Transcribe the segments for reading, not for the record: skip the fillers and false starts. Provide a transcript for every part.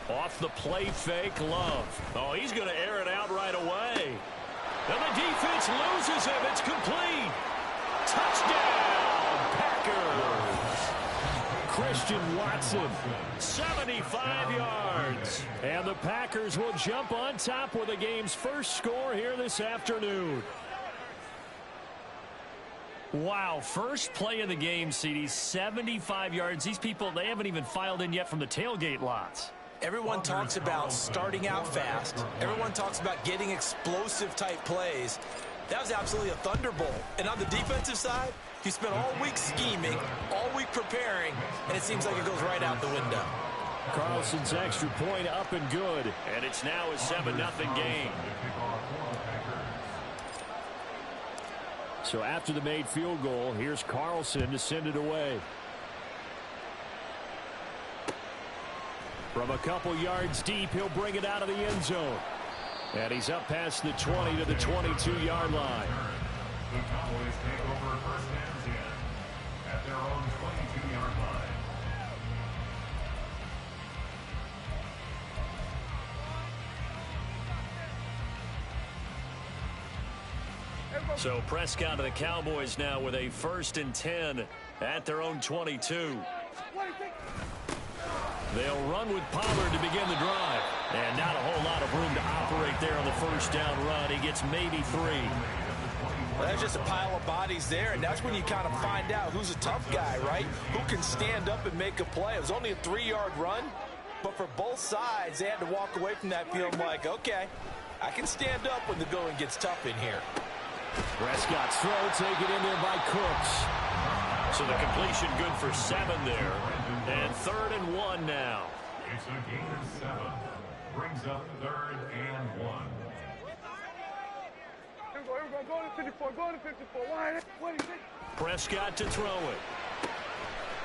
Off the play fake, Love. Oh, he's going to air it out right away. And the defense loses him. It's complete. Touchdown, Packers. Christian Watson, 75 yards. And the Packers will jump on top with the game's first score here this afternoon. Wow, first play of the game, CD, 75 yards. These people, they haven't even filed in yet from the tailgate lots. Everyone talks about starting out fast. Everyone talks about getting explosive-type plays. That was absolutely a thunderbolt. And on the defensive side, you spent all week scheming, all week preparing, and it seems like it goes right out the window. Carlson's extra point up and good. And it's now a 7-0 game. So after the made field goal, here's Carlson to send it away. From a couple yards deep, he'll bring it out of the end zone. And he's up past the 20 to the 22-yard line. The Cowboys take over first and 10 at their own 22-yard line. So Prescott and the Cowboys now with a 1st and 10 at their own 22. They'll run with Pollard to begin the drive. And not a whole lot of room to operate there on the first down run. He gets maybe 3. Well, that's just a pile of bodies there, and that's when you kind of find out who's a tough guy, right? Who can stand up and make a play. It was only a 3-yard run, but for both sides, they had to walk away from that field like, okay, I can stand up when the going gets tough in here. Prescott's throw taken in there by Cooks. So the completion good for 7 there. And 3rd and 1 now. It's a gain of 7. Brings up 3rd and 1. Here we go. Go to 54. Go to 54. What is it? Prescott to throw it.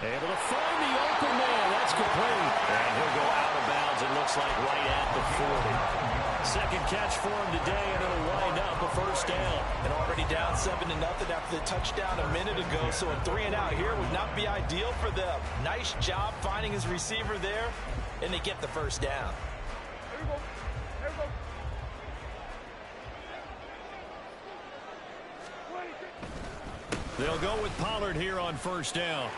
Able to find the open man. That's complete. And he'll go out of bounds, it looks like, right at the 40. Second catch for him today, and it'll wind up a first down. And already down 7-0 after the touchdown a minute ago, so a 3-and-out here would not be ideal for them. Nice job finding his receiver there, and they get the first down. Here we go. Here we go. They'll go with Pollard here on first down.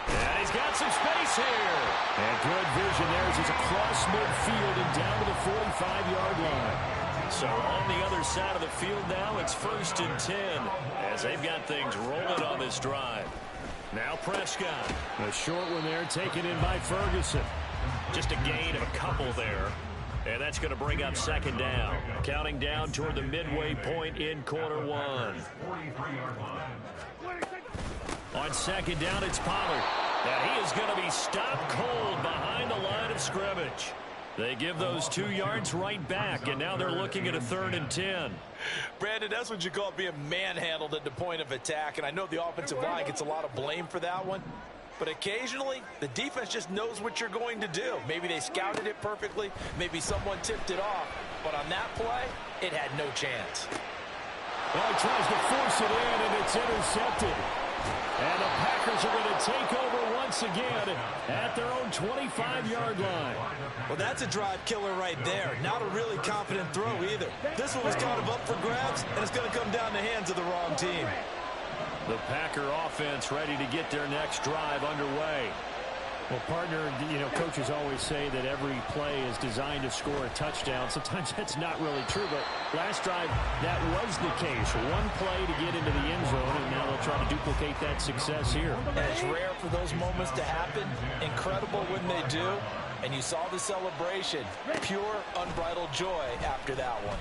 Yeah, he's got some space here. And good vision there as he's across midfield and down to the 45-yard line. So on the other side of the field now, it's 1st and 10 as they've got things rolling on this drive. Now Prescott. A short one there taken in by Ferguson. Just a gain of a couple there. And that's going to bring up 2nd down. Counting down toward the midway point in quarter 1. 43-yard line. On 2nd down, it's Pollard. And he is going to be stopped cold behind the line of scrimmage. They give those 2 yards right back, and now they're looking at a 3rd and 10. Brandon, that's what you call being manhandled at the point of attack, and I know the offensive line gets a lot of blame for that one. But occasionally, the defense just knows what you're going to do. Maybe they scouted it perfectly. Maybe someone tipped it off. But on that play, it had no chance. Well, he tries to force it in, and it's intercepted. And the Packers are going to take over once again at their own 25-yard line. Well, that's a drive killer right there. Not a really confident throw either. This one was kind of up for grabs, and it's going to come down the hands of the wrong team. The Packer offense ready to get their next drive underway. Well, partner, you know, coaches always say that every play is designed to score a touchdown. Sometimes that's not really true, but last drive, that was the case. One play to get into the end zone, and now they'll try to duplicate that success here. And it's rare for those moments to happen. Incredible when they do. And you saw the celebration. Pure, unbridled joy after that one.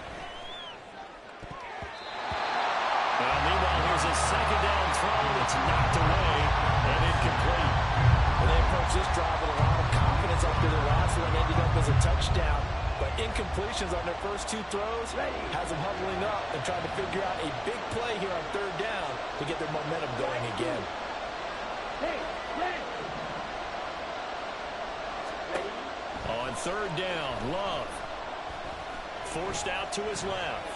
Meanwhile, here's a 2nd down throw that's knocked away and incomplete. Well, they approached this drive with a lot of confidence after the last one ended up as a touchdown. But incompletions on their first 2 throws has them huddling up and trying to figure out a big play here on 3rd down to get their momentum going again. On 3rd down, Love. Forced out to his left.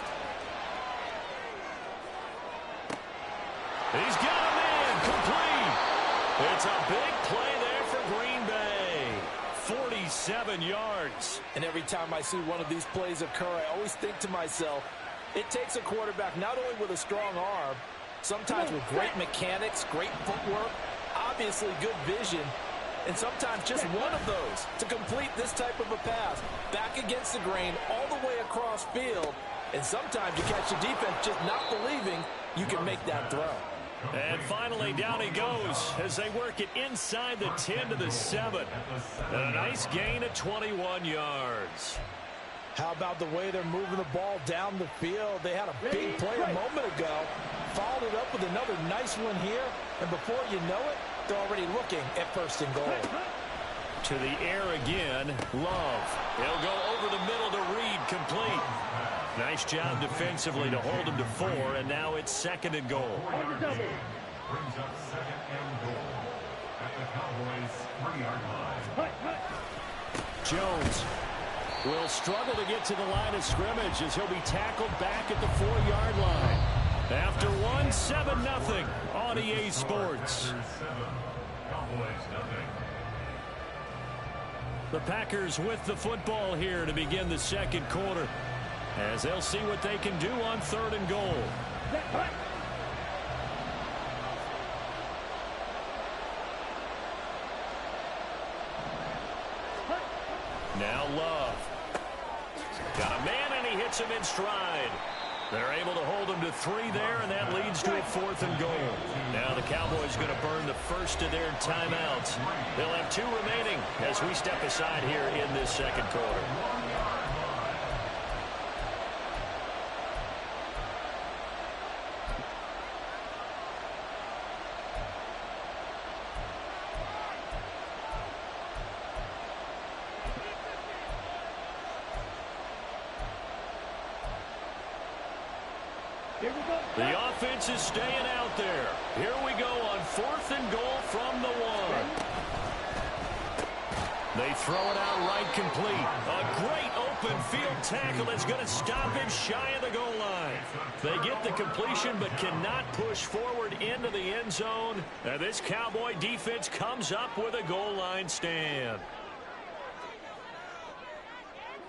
He's got a man, complete. It's a big play there for Green Bay. 47 yards. And every time I see one of these plays occur, I always think to myself, it takes a quarterback not only with a strong arm, sometimes with great mechanics, great footwork, obviously good vision, and sometimes just one of those to complete this type of a pass. Back against the grain, all the way across field, and sometimes you catch the defense just not believing you can make that throw. And finally, down he goes as they work it inside the 10 to the 7. And a nice gain of 21 yards. How about the way they're moving the ball down the field? They had a big play a moment ago, followed it up with another nice one here, and before you know it, they're already looking at 1st and goal. To the air again, Love. He'll go over the middle to Reed, complete. Nice job defensively to hold him to 4, and now it's 2nd and goal. Brings up 2nd and goal at the Cowboys' 3-yard line. Jones will struggle to get to the line of scrimmage as he'll be tackled back at the 4-yard line. After one, 7-0 on EA Sports. The Packers with the football here to begin the 2nd quarter, as they'll see what they can do on 3rd and goal. Now Love. Got a man, and he hits him in stride. They're able to hold him to 3 there, and that leads to a 4th and goal. Now the Cowboys going to burn the first of their timeouts. They'll have 2 remaining as we step aside here in this 2nd quarter. The offense is staying out there. Here we go on 4th and goal from the 1. They throw it out right, complete. A great open field tackle that's going to stop him shy of the goal line. They get the completion but cannot push forward into the end zone. Now this Cowboy defense comes up with a goal line stand.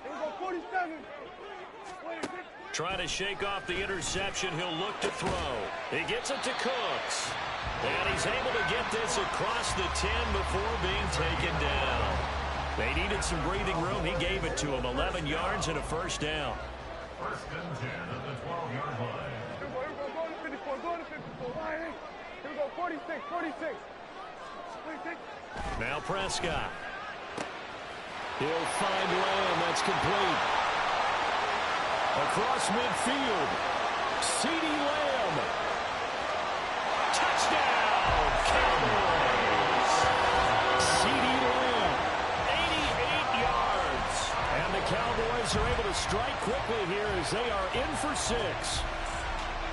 Here we go, 47. Trying to shake off the interception, he'll look to throw. He gets it to Cooks. And he's able to get this across the 10 before being taken down. They needed some breathing room. He gave it to him. 11 yards and a 1st down. 1st and 10 at the 12-yard line. Here we go, go to 54, go to 54. Here we go, 46, 46. 46. Now Prescott. He'll find Lamb. That's complete. Across midfield, CeeDee Lamb. Touchdown, Cowboys. CeeDee Lamb, 88 yards. And the Cowboys are able to strike quickly here as they are in for 6.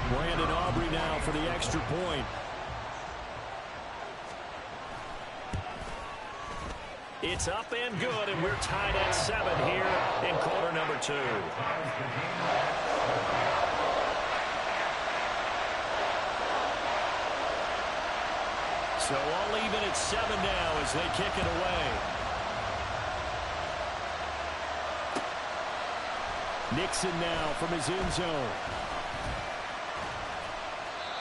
Brandon Aubrey now for the extra point. It's up and good, and we're tied at 7 here in quarter number 2. So all even at 7 now as they kick it away. Nixon now from his end zone.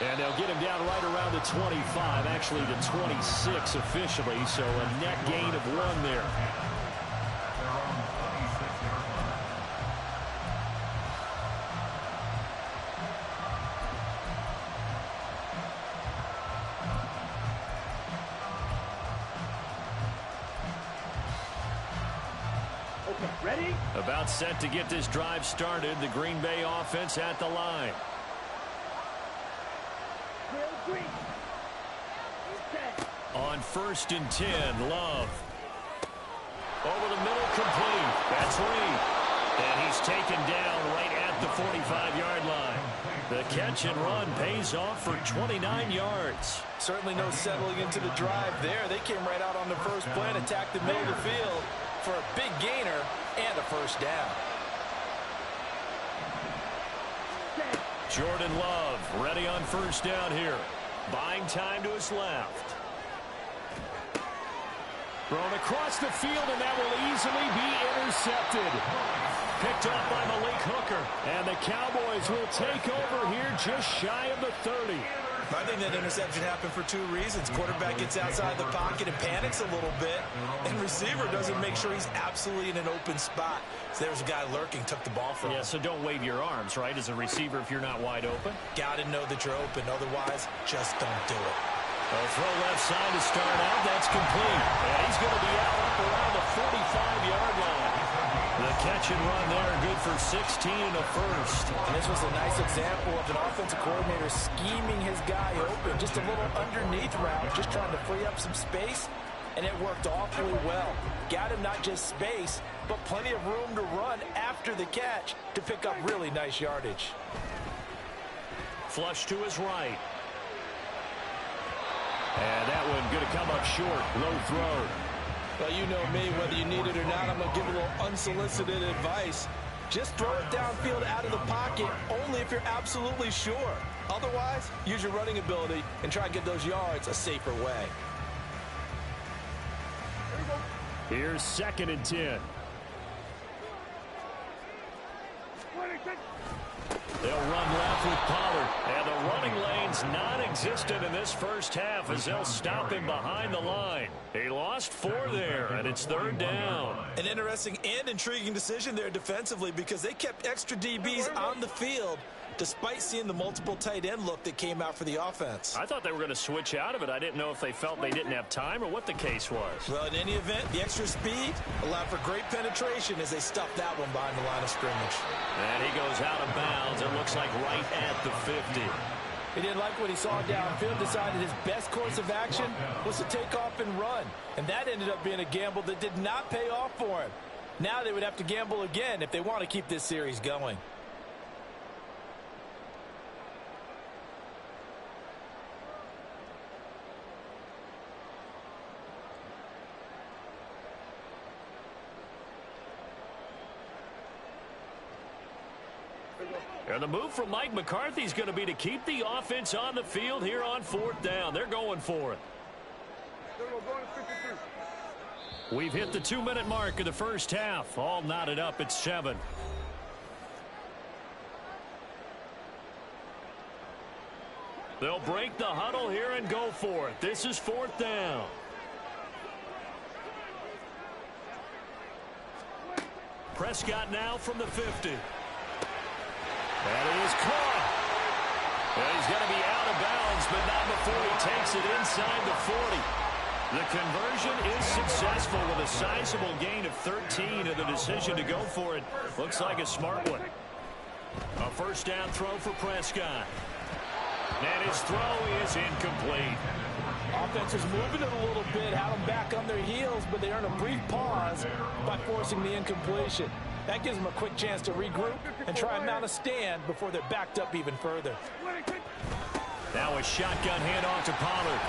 And they'll get him down right around the 25, actually the 26 officially, so a net gain of 1 there. Okay, ready? About set to get this drive started, the Green Bay offense at the line. On 1st and 10, Love. Over the middle, complete. That's Reed. And he's taken down right at the 45-yard line. The catch and run pays off for 29 yards. Certainly no settling into the drive there. They came right out on the first play and attacked the middle of the field for a big gainer and a 1st down. Jordan Love ready on 1st down here. Buying time to his left. Thrown across the field, and that will easily be intercepted. Picked up by Malik Hooker. And the Cowboys will take over here just shy of the 30. I think that interception happened for two reasons. Quarterback gets outside the pocket and panics a little bit, and receiver doesn't make sure he's absolutely in an open spot. So there's a guy lurking, took the ball from him. Yeah, so don't wave your arms, right, as a receiver if you're not wide open. Got to know that you're open. Otherwise, just don't do it. A throw left side to start out. That's complete. And he's going to be out up around the 45-yard line. The catch and run there, good for 16 and a first. And this was a nice example of an offensive coordinator scheming his guy open. Just a little underneath route, just trying to free up some space, and it worked awfully well. Got him not just space, but plenty of room to run after the catch to pick up really nice yardage. Flush to his right. And that one going to come up short. Low throw. Well, you know me, whether you need it or not, I'm going to give a little unsolicited advice. Just throw it downfield out of the pocket, only if you're absolutely sure. Otherwise, use your running ability and try to get those yards a safer way. Here's 2nd and 10. They'll run left with Pollard. And the running lane's non-existent in this first half as they'll stop him behind the line. He lost 4 there, and it's 3rd down. An interesting and intriguing decision there defensively because they kept extra DBs on the field despite seeing the multiple tight end look that came out for the offense. I thought they were going to switch out of it. I didn't know if they felt they didn't have time or what the case was. Well, in any event, the extra speed allowed for great penetration as they stuffed that one behind the line of scrimmage. And he goes out of bounds. It looks like right at the 50. He didn't like what he saw downfield, decided his best course of action was to take off and run. And that ended up being a gamble that did not pay off for him. Now they would have to gamble again if they want to keep this series going. And the move from Mike McCarthy is going to be to keep the offense on the field here on 4th down. They're going for it. We've hit the 2-minute mark of the first half. All knotted up at 7. They'll break the huddle here and go for it. This is 4th down. Prescott now from the 50. And it is caught. And he's going to be out of bounds, but not before he takes it inside the 40. The conversion is successful with a sizable gain of 13, and the decision to go for it looks like a smart one. A 1st down throw for Prescott. And his throw is incomplete. Offense is moving it a little bit, had them back on their heels, but they earn a brief pause by forcing the incompletion. That gives them a quick chance to regroup and try and mount a stand before they're backed up even further. Now a shotgun handoff to Pollard.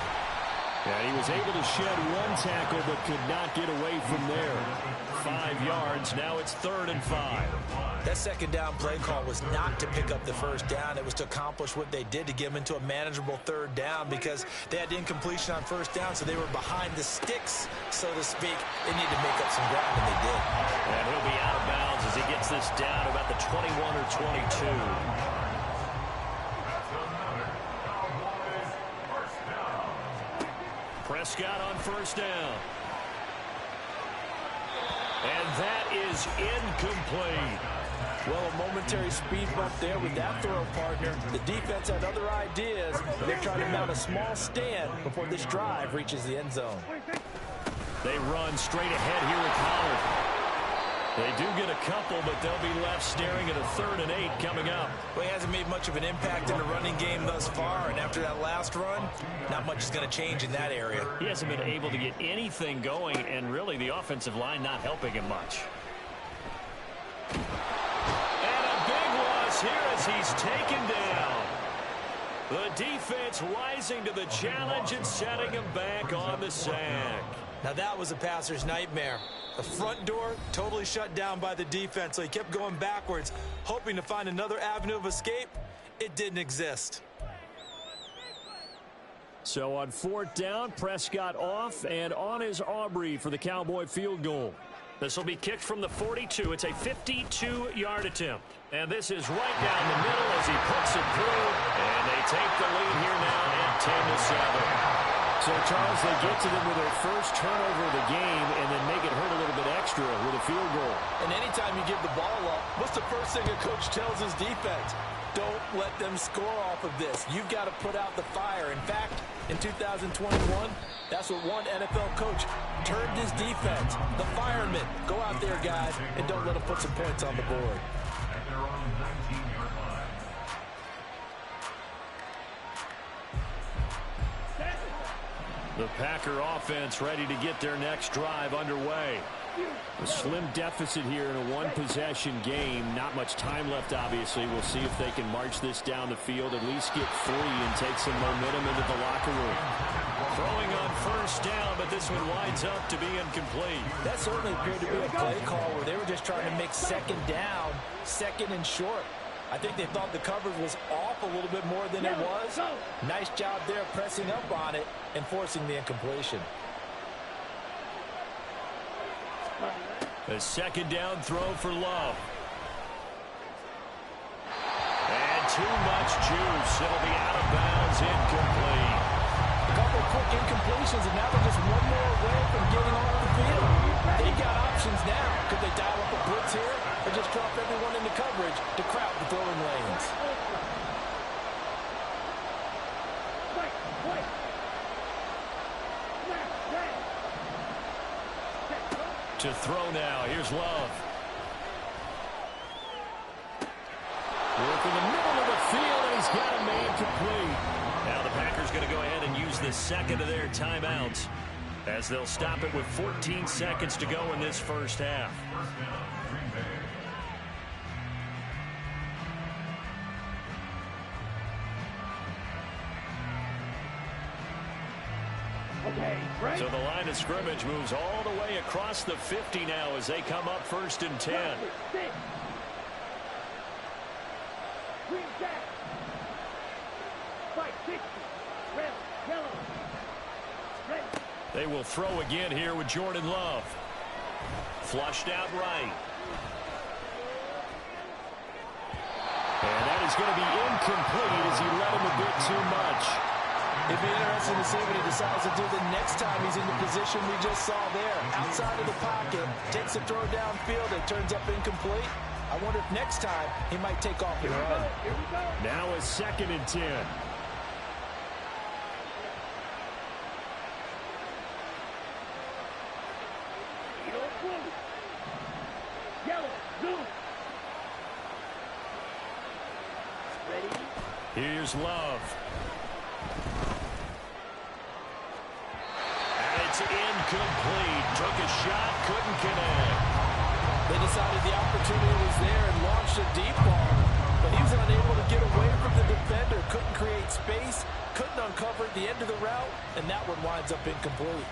And he was able to shed 1 tackle but could not get away from there. 5 yards. Now it's 3rd and 5. That 2nd down play call was not to pick up the 1st down. It was to accomplish what they did to get them into a manageable 3rd down because they had incompletion on 1st down, so they were behind the sticks, so to speak. They needed to make up some ground, and they did. And he'll be out of bounds as he gets this down about the 21 or 22. Prescott on 1st down. And that is incomplete. Well, a momentary speed bump there with that throw, partner. The defense had other ideas. They're trying to mount a small stand before this drive reaches the end zone. They run straight ahead here with Pollard. They do get a couple, but they'll be left staring at a 3rd and 8 coming up. Well, he hasn't made much of an impact in the running game thus far, and after that last run, not much is going to change in that area. He hasn't been able to get anything going, and really the offensive line not helping him much. And a big loss here as he's taken down. The defense rising to the challenge and setting him back on the sack. Now that was a passer's nightmare. The front door totally shut down by the defense, so he kept going backwards, hoping to find another avenue of escape. It didn't exist. So on 4th down, Prescott off, and on is Aubrey for the Cowboy field goal. This will be kicked from the 42. It's a 52-yard attempt. And this is right down the middle as he puts it through. And they take the lead here now at 10-7. So, Charles, they get to them with their first turnover of the game and then make it hurt a little bit extra with a field goal. And anytime you give the ball up, what's the first thing a coach tells his defense? Don't let them score off of this. You've got to put out the fire. In fact, in 2021, that's what one NFL coach turned his defense. The firemen. Go out there, guys, and don't let them put some points on the board. At their own 19-yard line. The Packer offense ready to get their next drive underway. A slim deficit here in a one-possession game. Not much time left, obviously. We'll see if they can march this down the field, at least get 3 and take some momentum into the locker room. Throwing on 1st down, but this one winds up to be incomplete. That certainly appeared to be a play call where they were just trying to make 2nd down, 2nd and short. I think they thought the coverage was off a little bit more than it was. Nice job there pressing up on it and forcing the incompletion. A 2nd down throw for Love. And too much juice. It'll be out of bounds, incomplete. A couple of quick incompletions, and now they're just one more away from getting off the field. They've got options now. Could they dial up a blitz here or just drop everyone into coverage to crowd the throwing lanes? To throw now. Here's Love. Work in the middle of the field, and he's got a man complete. Now the Packers going to go ahead and use the 2nd of their timeouts as they'll stop it with 14 seconds to go in this first half. First down, Green Bay. So the line of scrimmage moves all the way across the 50 now as they come up 1st and 10. They will throw again here with Jordan Love. Flushed out right. And that is going to be incomplete as he led him a bit too much. It'd be interesting to see what he decides to do the next time he's in the position we just saw there. Outside of the pocket, takes a throw downfield, it turns up incomplete. I wonder if next time he might take off and run. Now a 2nd and 10. Here's Love. And it's incomplete. Took a shot, couldn't connect. They decided the opportunity was there and launched a deep ball, but he was unable to get away from the defender, couldn't create space, couldn't uncover the end of the route, and that one winds up incomplete.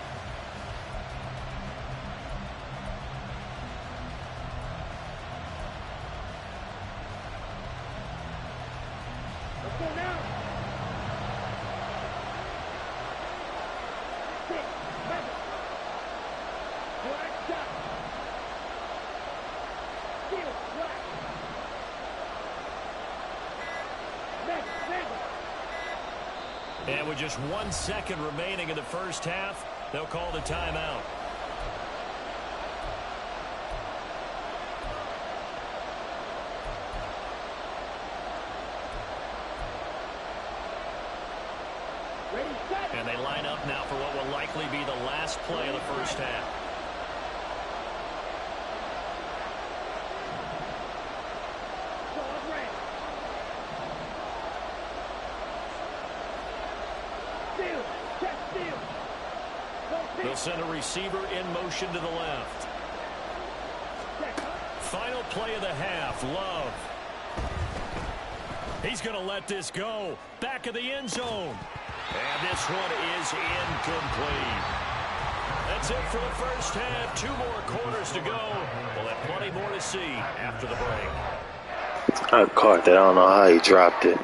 And with just 1 second remaining in the first half, they'll call the timeout. And they line up now for what will likely be the last play of the first half. They'll send a receiver in motion to the left. Final play of the half, Love. He's going to let this go. Back of the end zone. And this one is incomplete. That's it for the first half. 2 more quarters to go. We'll have plenty more to see after the break. I caught that. I don't know how he dropped it.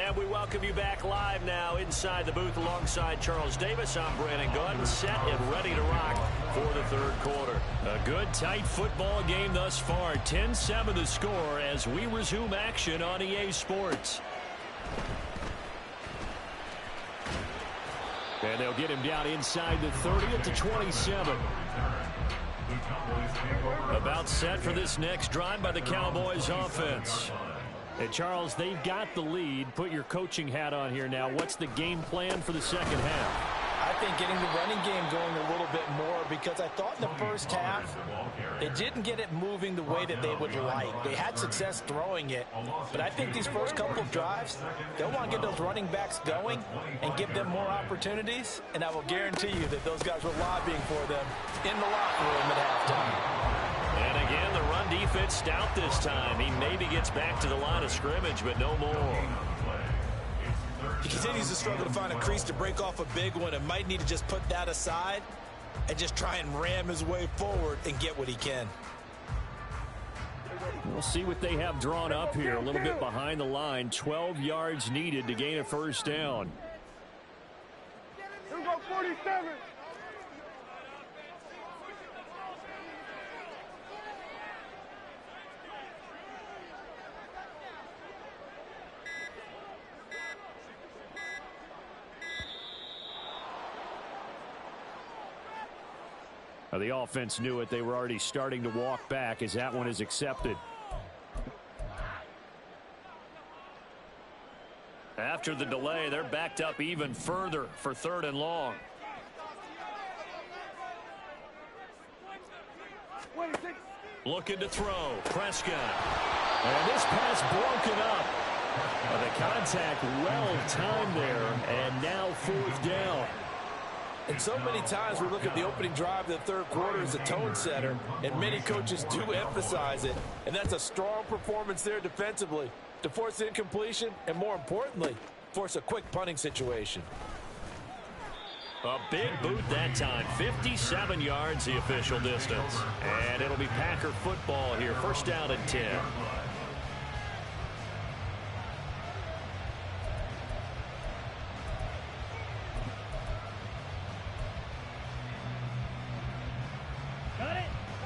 And we welcome you back live now inside the booth alongside Charles Davis. I'm Brandon Gunn, set and ready to rock for the third quarter. A good, tight football game thus far. 10-7 the score as we resume action on EA Sports. And they'll get him down inside the 30 at the 27. About set for this next drive by the Cowboys offense. And Charles, they've got the lead. Put your coaching hat on here now. What's the game plan for the second half? I think getting the running game going a little bit more, because I thought in the first half they didn't get it moving the way that they would like. They had success throwing it, but I think these first couple of drives, they'll want to get those running backs going and give them more opportunities, and I will guarantee you that those guys were lobbying for them in the locker room at halftime. And again, the run defense stout this time. He maybe gets back to the line of scrimmage, but no more. He continues to struggle to find a crease to break off a big one and might need to just put that aside and just try and ram his way forward and get what he can. We'll see what they have drawn up here. A little bit behind the line. 12 yards needed to gain a first down. Here we go, 47. The offense knew it. They were already starting to walk back as that one is accepted. After the delay, they're backed up even further for 3rd and long. Looking to throw. Prescott. And this pass broken up. The contact well timed there, and now 4th down. And so many times we look at the opening drive of the third quarter as a tone setter, and many coaches do emphasize it. And that's a strong performance there defensively to force incompletion and, more importantly, force a quick punting situation. A big boot that time. 57 yards the official distance. And it'll be Packer football here. First down and 10.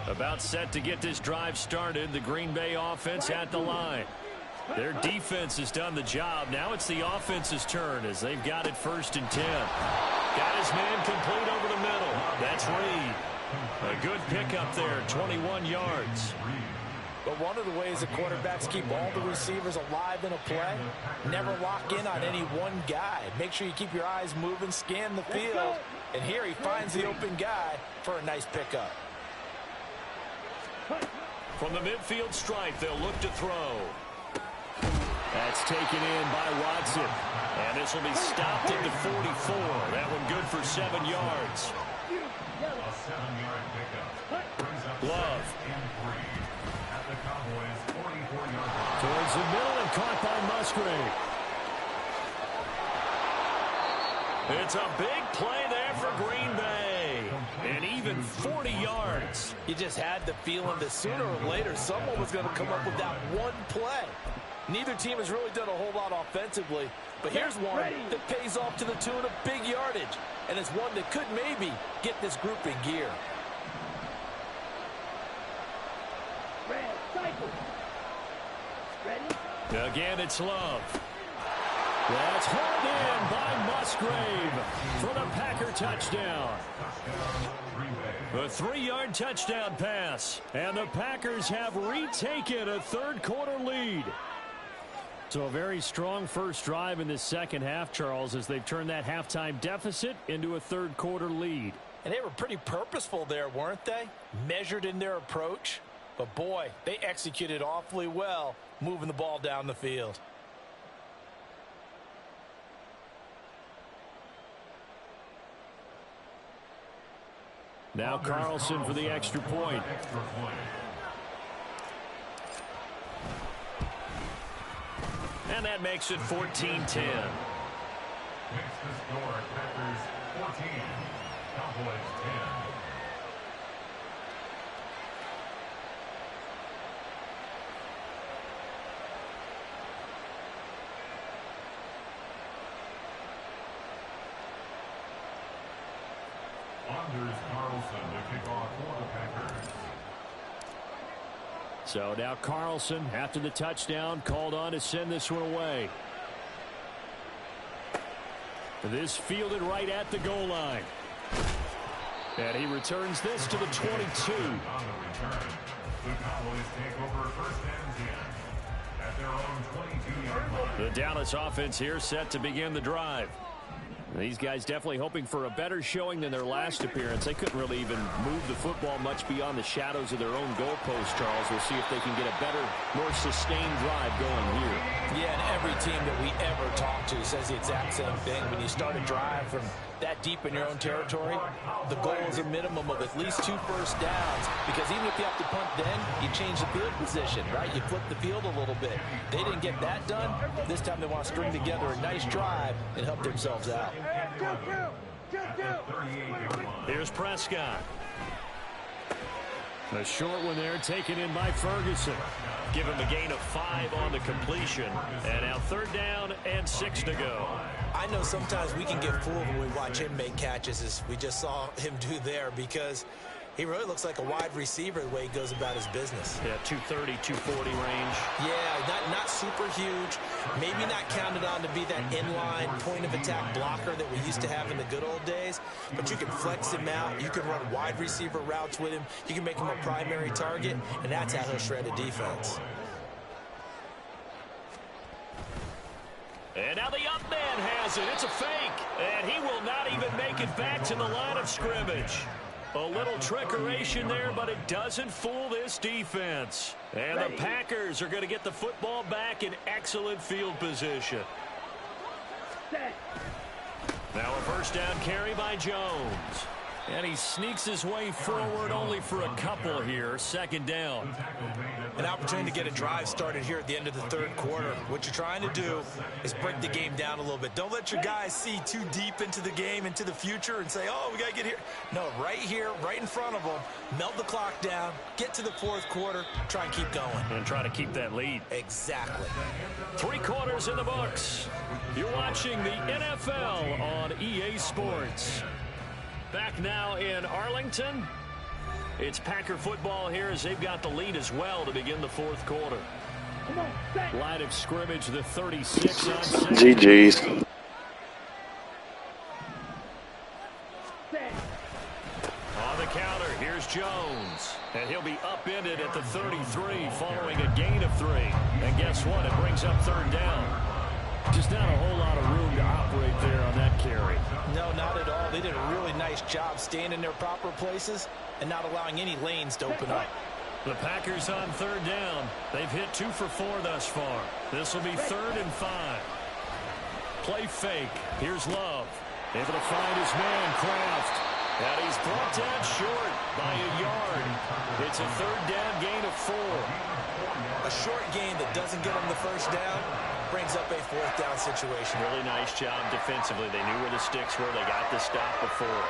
About set to get this drive started. The Green Bay offense at the line. Their defense has done the job. Now it's the offense's turn as they've got it 1st and 10. Got his man complete over the middle. That's Reed. A good pickup there, 21 yards. But one of the ways that quarterbacks keep all the receivers alive in a play, never lock in on any one guy. Make sure you keep your eyes moving, scan the field. And here he finds the open guy for a nice pickup. From the midfield stripe, they'll look to throw. That's taken in by Watson. And this will be stopped at the 44. That one good for 7 yards. A 7-yard pickup. Love. At the Cowboys' 44-yard line. Towards the middle and caught by Musgrave. It's a big play there for Green Bay. And even 40 yards. You just had the feeling that sooner or later someone was going to come up with that one play. Neither team has really done a whole lot offensively, but here's one that pays off to the tune of big yardage, and it's one that could maybe get this group in gear. Again, it's Love. That's hauled in by Musgrave for the Packer touchdown. A 3-yard touchdown pass, and the Packers have retaken a third-quarter lead. So a very strong first drive in this second half, Charles, as they've turned that halftime deficit into a third-quarter lead. And they were pretty purposeful there, weren't they? Measured in their approach. But, boy, they executed awfully well moving the ball down the field. Now Carlson for the extra point. And that makes it 14-10. Makes the score Packers 14, Cowboys 10. So now Carlson, after the touchdown, called on to send this one away. This fielded right at the goal line. And he returns this to the 22. On the return, the Cowboys take over first and 10 at their own 22-yard line. The Dallas offense here set to begin the drive. These guys definitely hoping for a better showing than their last appearance. They couldn't really even move the football much beyond the shadows of their own goalpost, Charles. We'll see if they can get a better, more sustained drive going here. Yeah, and every team that we ever talk to says the exact same thing. When you start a drive from that deep in your own territory, the goal is a minimum of at least 2 first downs, because even if you have to punt then, you change the field position, right? You flip the field a little bit. They didn't get that done. This time they want to string together a nice drive and help themselves out. Here's Prescott. A short one there taken in by Ferguson. Give him a gain of 5 on the completion. And now 3rd down and 6 to go. I know sometimes we can get fooled when we watch him make catches, as we just saw him do there, because he really looks like a wide receiver the way he goes about his business. Yeah, 230, 240 range. Yeah, not super huge. Maybe not counted on to be that inline point-of-attack blocker that we used to have in the good old days. But you can flex him out. You can run wide receiver routes with him. You can make him a primary target, and that's how he'll shred a defense. And now the up man has it. It's a fake. And he will not even make it back to the line of scrimmage. A little trickeration there, but it doesn't fool this defense. And the Packers are going to get the football back in excellent field position. Now a first down carry by Jones. And he sneaks his way forward only for a couple here. 2nd down. An opportunity to get a drive started here at the end of the 3rd quarter. What you're trying to do is break the game down a little bit. Don't let your guys see too deep into the game, into the future, and say, oh, we got to get here. No, right here, right in front of them, melt the clock down, get to the 4th quarter, try and keep going. And try to keep that lead. Exactly. 3 quarters in the books. You're watching the NFL on EA Sports. Back now in Arlington. It's Packer football here as they've got the lead as well to begin the 4th quarter. Line of scrimmage, the 36 on 6. GG's. On the counter, here's Jones. And he'll be upended at the 33 following a gain of 3. And guess what? It brings up 3rd down. Just not a whole lot of room to operate there on that carry. No, not at all. They did a really nice job staying in their proper places and not allowing any lanes to open up. The Packers on 3rd down. They've hit 2 for 4 thus far. This will be 3rd and 5. Play fake. Here's Love. Able to find his man, Kraft. And he's brought down short by a yard. It's a 3rd down gain of 4. A short gain that doesn't get him the first down brings up a 4th down situation. Really nice job defensively. They knew where the sticks were. They got the stop before.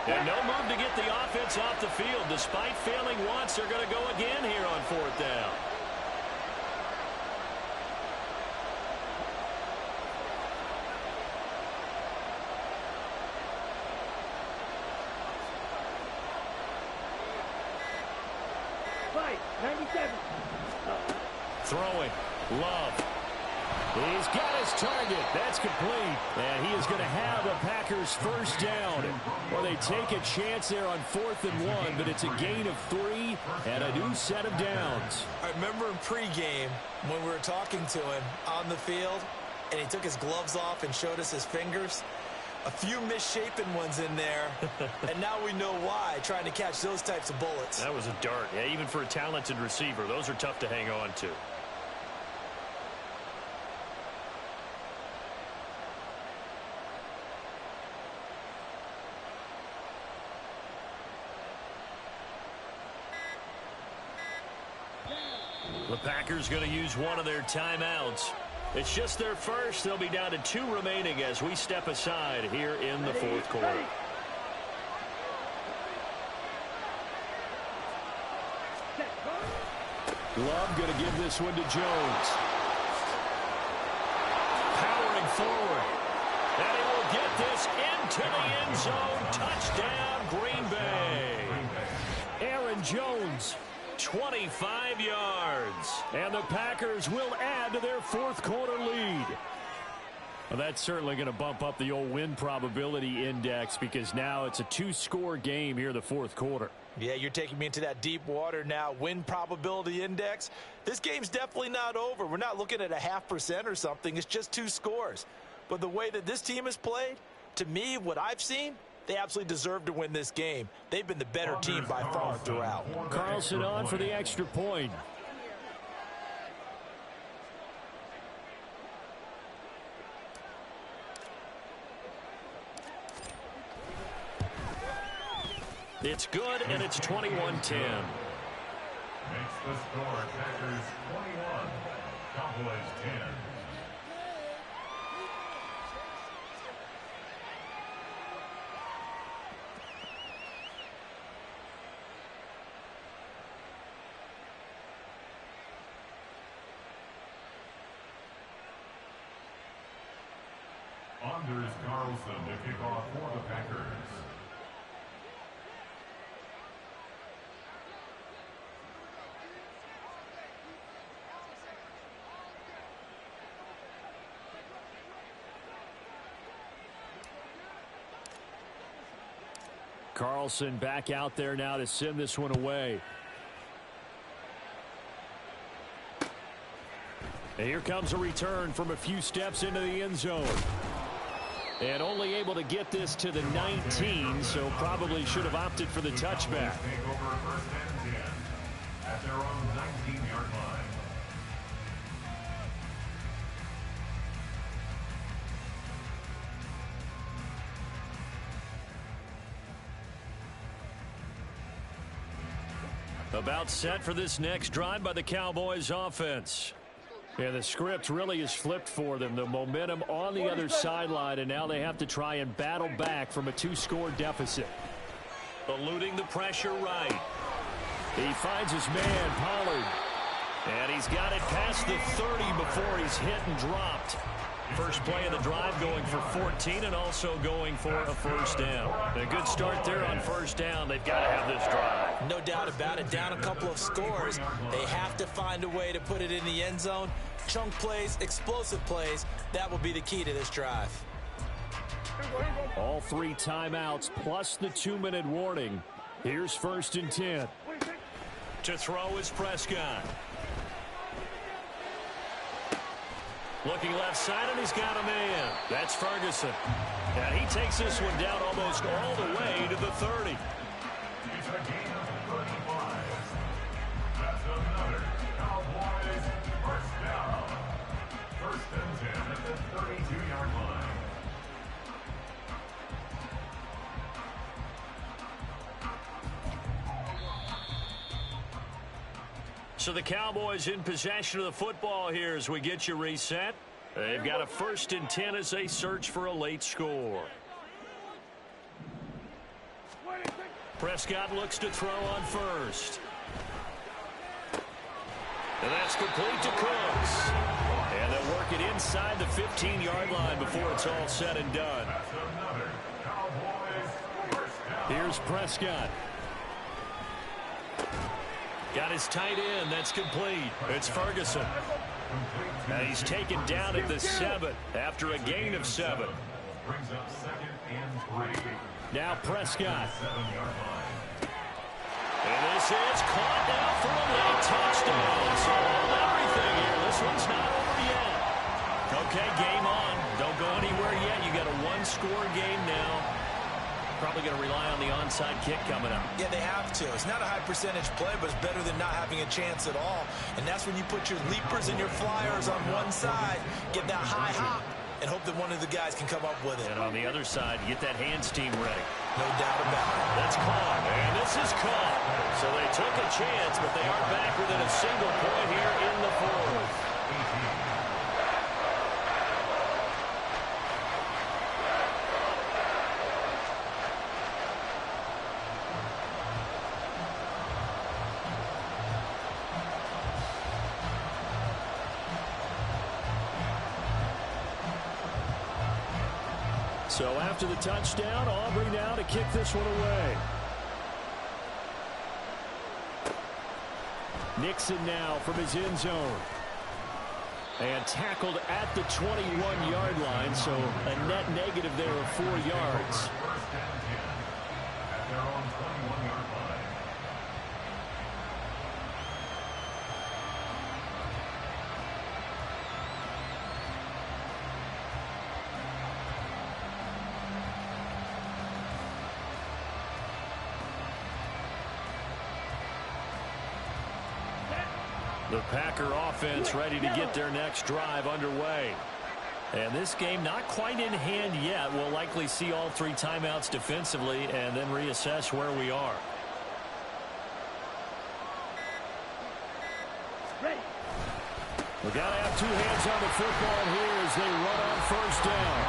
And no move to get the offense off the field. Despite failing once, they're going to go again here on 4th down. Throwing. Love. He's got his target. That's complete. And he is going to have the Packers' first down. Well, they take a chance there on 4th and 1, but it's a gain of 3 and a new set of downs. I remember in pregame when we were talking to him on the field, and he took his gloves off and showed us his fingers. A few misshapen ones in there, and now we know why, trying to catch those types of bullets. That was a dart. Yeah, even for a talented receiver, those are tough to hang on to. The Packers going to use one of their timeouts. It's just their first. They'll be down to 2 remaining as we step aside here in the 4th quarter. Love going to give this one to Jones. Powering forward. And he will get this into the end zone. Touchdown, Green Bay. Aaron Jones, 25 yards. And the Packers will add to their fourth quarter lead. Well, that's certainly going to bump up the old win probability index because now it's a two-score game here in the fourth quarter. Yeah, you're taking me into that deep water now. Win probability index. This game's definitely not over. We're not looking at a 0.5% or something. It's just 2 scores. But the way that this team has played, to me, what I've seen, they absolutely deserve to win this game. They've been the better team by far throughout. Carlson on for the extra point. It's good, and it's 21-10. Makes the score Packers 21, Cowboys 10. Anders Carlson to kick off for the Packers. Carlson back out there now to send this one away. And here comes a return from a few steps into the end zone. And only able to get this to the 19, so probably should have opted for the touchback. Take over first and 10 at their own 19-yard line. About set for this next drive by the Cowboys offense. And the script really is flipped for them. The momentum on the other sideline, and now they have to try and battle back from a 2-score deficit. Eluding the pressure right. He finds his man, Pollard. And he's got it past the 30 before he's hit and dropped. First play of the drive going for 14 and also going for a first down. A good start there on first down. They've got to have this drive. No doubt about it. Down a couple of scores. They have to find a way to put it in the end zone. Chunk plays, explosive plays. That will be the key to this drive. All 3 timeouts plus the 2-minute warning. Here's first and 10. To throw is Prescott. Looking left side, and he's got a man. That's Ferguson. And he takes this one down almost all the way to the 30. It's a gain of 35. That's another Cowboys first down. First and 10 at the 32-yard line. So the Cowboys in possession of the football here as we get you reset. They've got a first and 10 as they search for a late score. Prescott looks to throw on first. And that's complete to Cooks. And they'll work it inside the 15-yard line before it's all said and done. That's another Cowboys first down. Here's Prescott. Got his tight end. That's complete. It's Ferguson. And he's taken down at the 7 after a gain of 7. Brings up second and 3. Now Prescott. 7-yard line. And this is caught now for a late touchdown. So everything here. This one's not over yet. Okay, game on. Don't go anywhere yet. You got a 1-score game now. Probably going to rely on the onside kick coming up. Yeah, they have to. It's not a high percentage play, but it's better than not having a chance at all. And that's when you put your leapers and your flyers on one side, get that high hop, and hope that one of the guys can come up with it. And on the other side, get that hands team ready. No doubt about it. That's caught, and this is caught. So they took a chance, but they are back within a single point here in the fourth. So after the touchdown, Aubrey now to kick this one away. Nixon now from his end zone. And tackled at the 21-yard line, so a net negative there of 4 yards. First and 10 at their own 21-yard line. The Packer offense ready to get their next drive underway. And this game not quite in hand yet. We'll likely see all 3 timeouts defensively and then reassess where we are. We got to have 2 hands on the football here as they run on first down.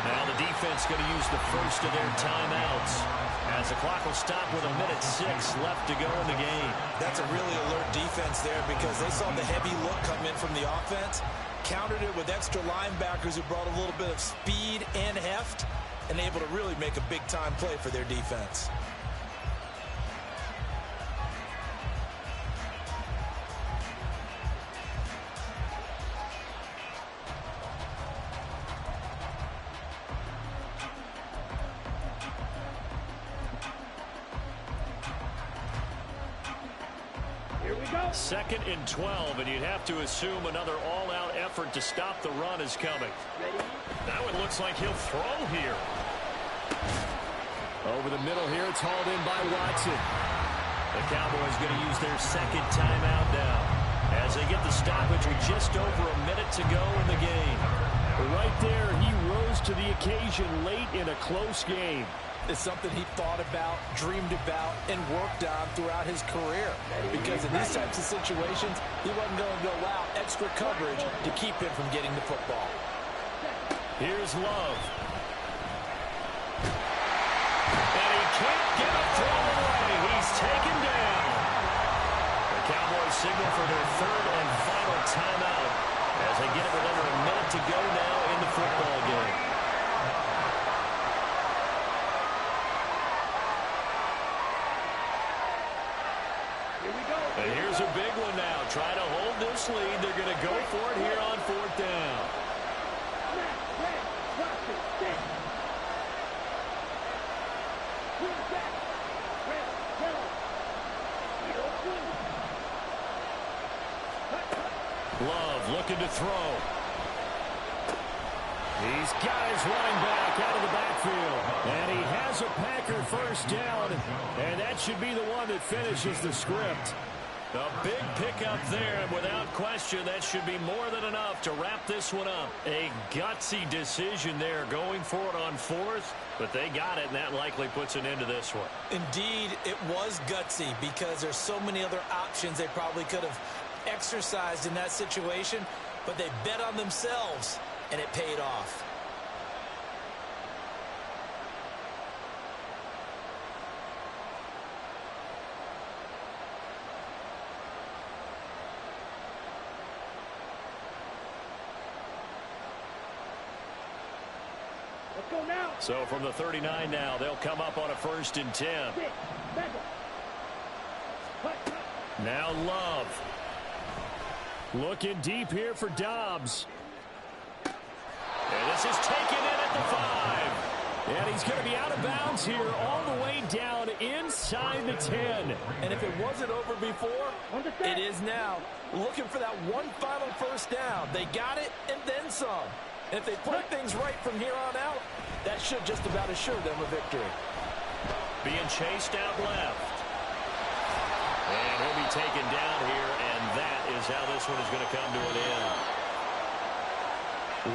Now the defense going to use the first of their timeouts as the clock will stop with 1:06 left to go in the game. That's a really alert defense there because they saw the heavy look come in from the offense, countered it with extra linebackers who brought a little bit of speed and heft, and able to really make a big-time play for their defense. Second and 12, and you'd have to assume another all-out effort to stop the run is coming. Now it looks like he'll throw here. Over the middle here, it's hauled in by Watson. The Cowboys going to use their second timeout now as they get the stoppage with just over a minute to go in the game. Right there, he rose to the occasion late in a close game. It's something he thought about, dreamed about, and worked on throughout his career. Because in these types of situations, he wasn't going to allow extra coverage to keep him from getting the football. Here's Love. And he can't get a throw away. He's taken down. The Cowboys signal for their third and final timeout as they get it with under a minute to go now in the football game. And here's a big one now. Try to hold this lead. They're going to go for it here on 4th down. Love looking to throw. He's got his running back out of the backfield. And he has a Packer first down. And that should be the one that finishes the script. A big pickup there, and without question, that should be more than enough to wrap this one up. A gutsy decision there going for it on 4th, but they got it, and that likely puts an end to this one. Indeed, it was gutsy because there's so many other options they probably could have exercised in that situation, but they bet on themselves, and it paid off. So from the 39 now, they'll come up on a 1st and 10. Now Love. Looking deep here for Dobbs. And this is taken in at the 5. And he's going to be out of bounds here all the way down inside the 10. And if it wasn't over before, it is now. Looking for that one final first down. They got it and then some. And if they play things right from here on out, that should just about assure them a victory. Being chased out left. And he'll be taken down here, and that is how this one is going to come to an end.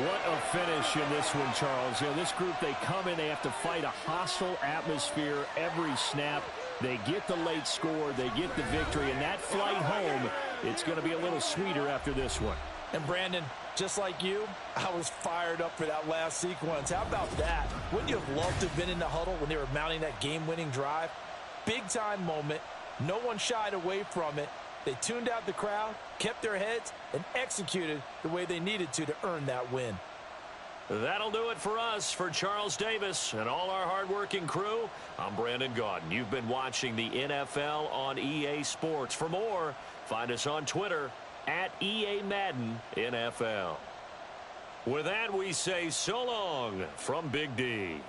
What a finish in this one, Charles. You know, this group, they come in, they have to fight a hostile atmosphere every snap. They get the late score, they get the victory, and that flight home, it's going to be a little sweeter after this one. And Brandon, just like you, I was fired up for that last sequence. How about that? Wouldn't you have loved to have been in the huddle when they were mounting that game-winning drive? Big-time moment. No one shied away from it. They tuned out the crowd, kept their heads, and executed the way they needed to earn that win. That'll do it for us. For Charles Davis and all our hardworking crew, I'm Brandon Gaudin. You've been watching the NFL on EA Sports. For more, find us on Twitter at EA Madden NFL. With that, we say so long from Big D.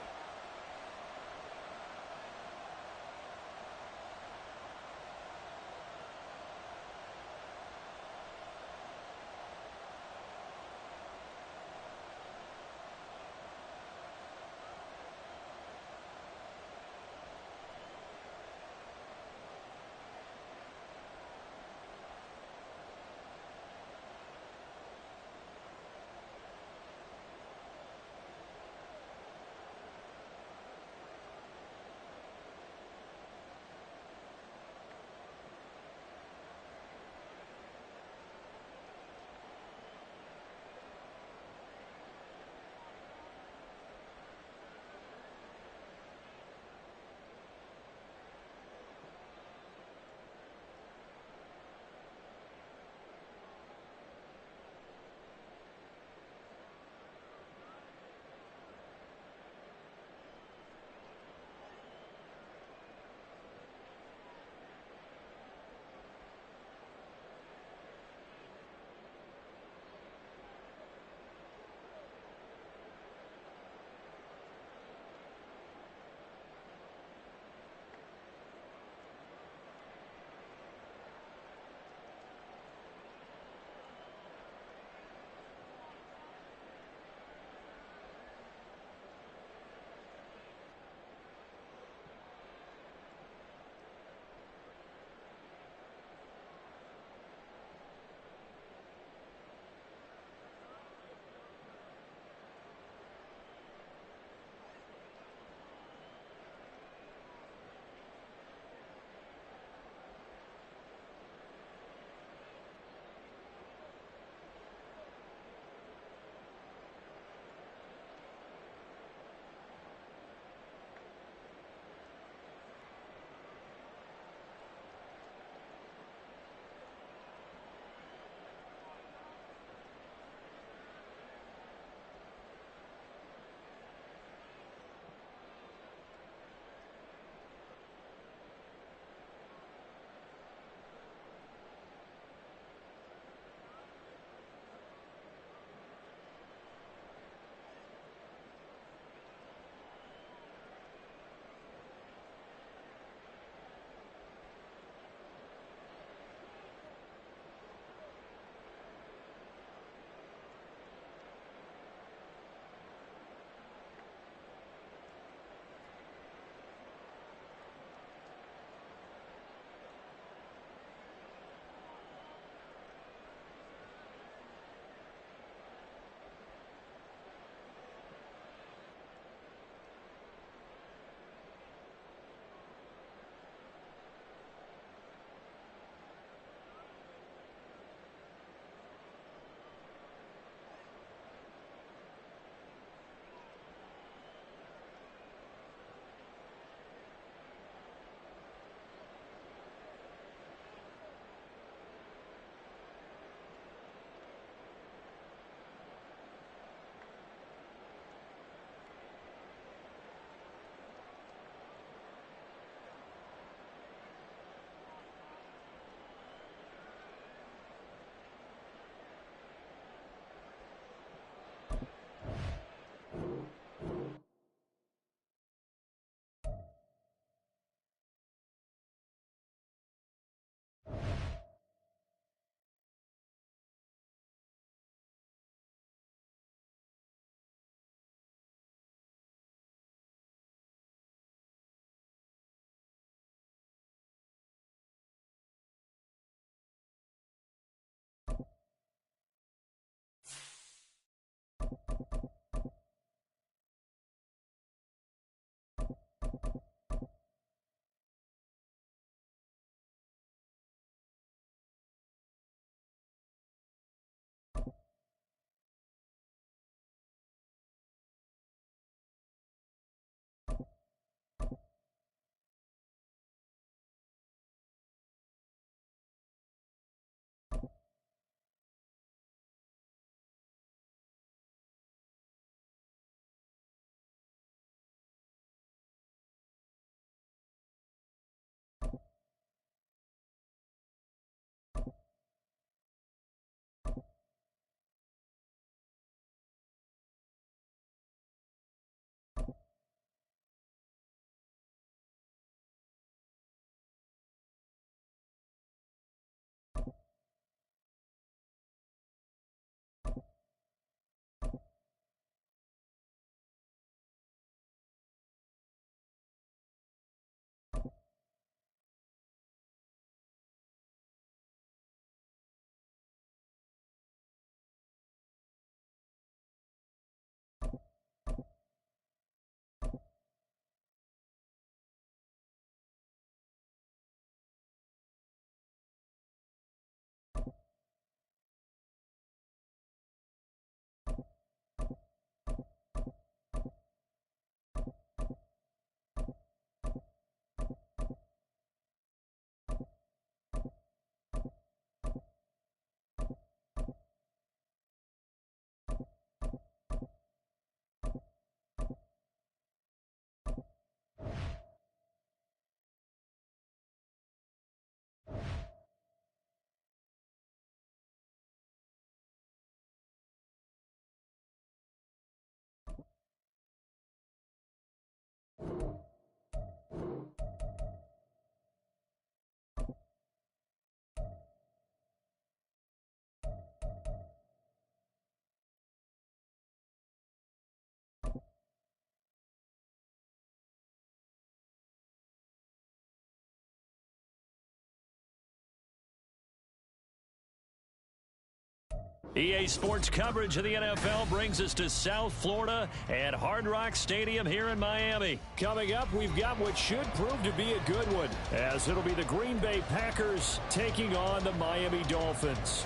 EA Sports coverage of the NFL brings us to South Florida at Hard Rock Stadium here in Miami. Coming up, we've got what should prove to be a good one, as it'll be the Green Bay Packers taking on the Miami Dolphins.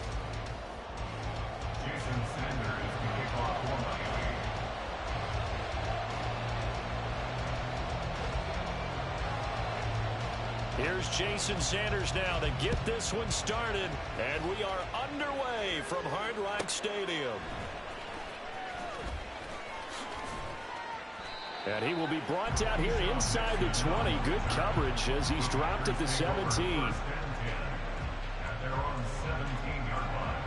Jason Sanders to kick off for Miami. Here's Jason Sanders now to get this one started, and we are underway from Hard Rock Stadium. And he will be brought down here inside the 20. Good coverage as he's dropped at the 17. At their own 17-yard line.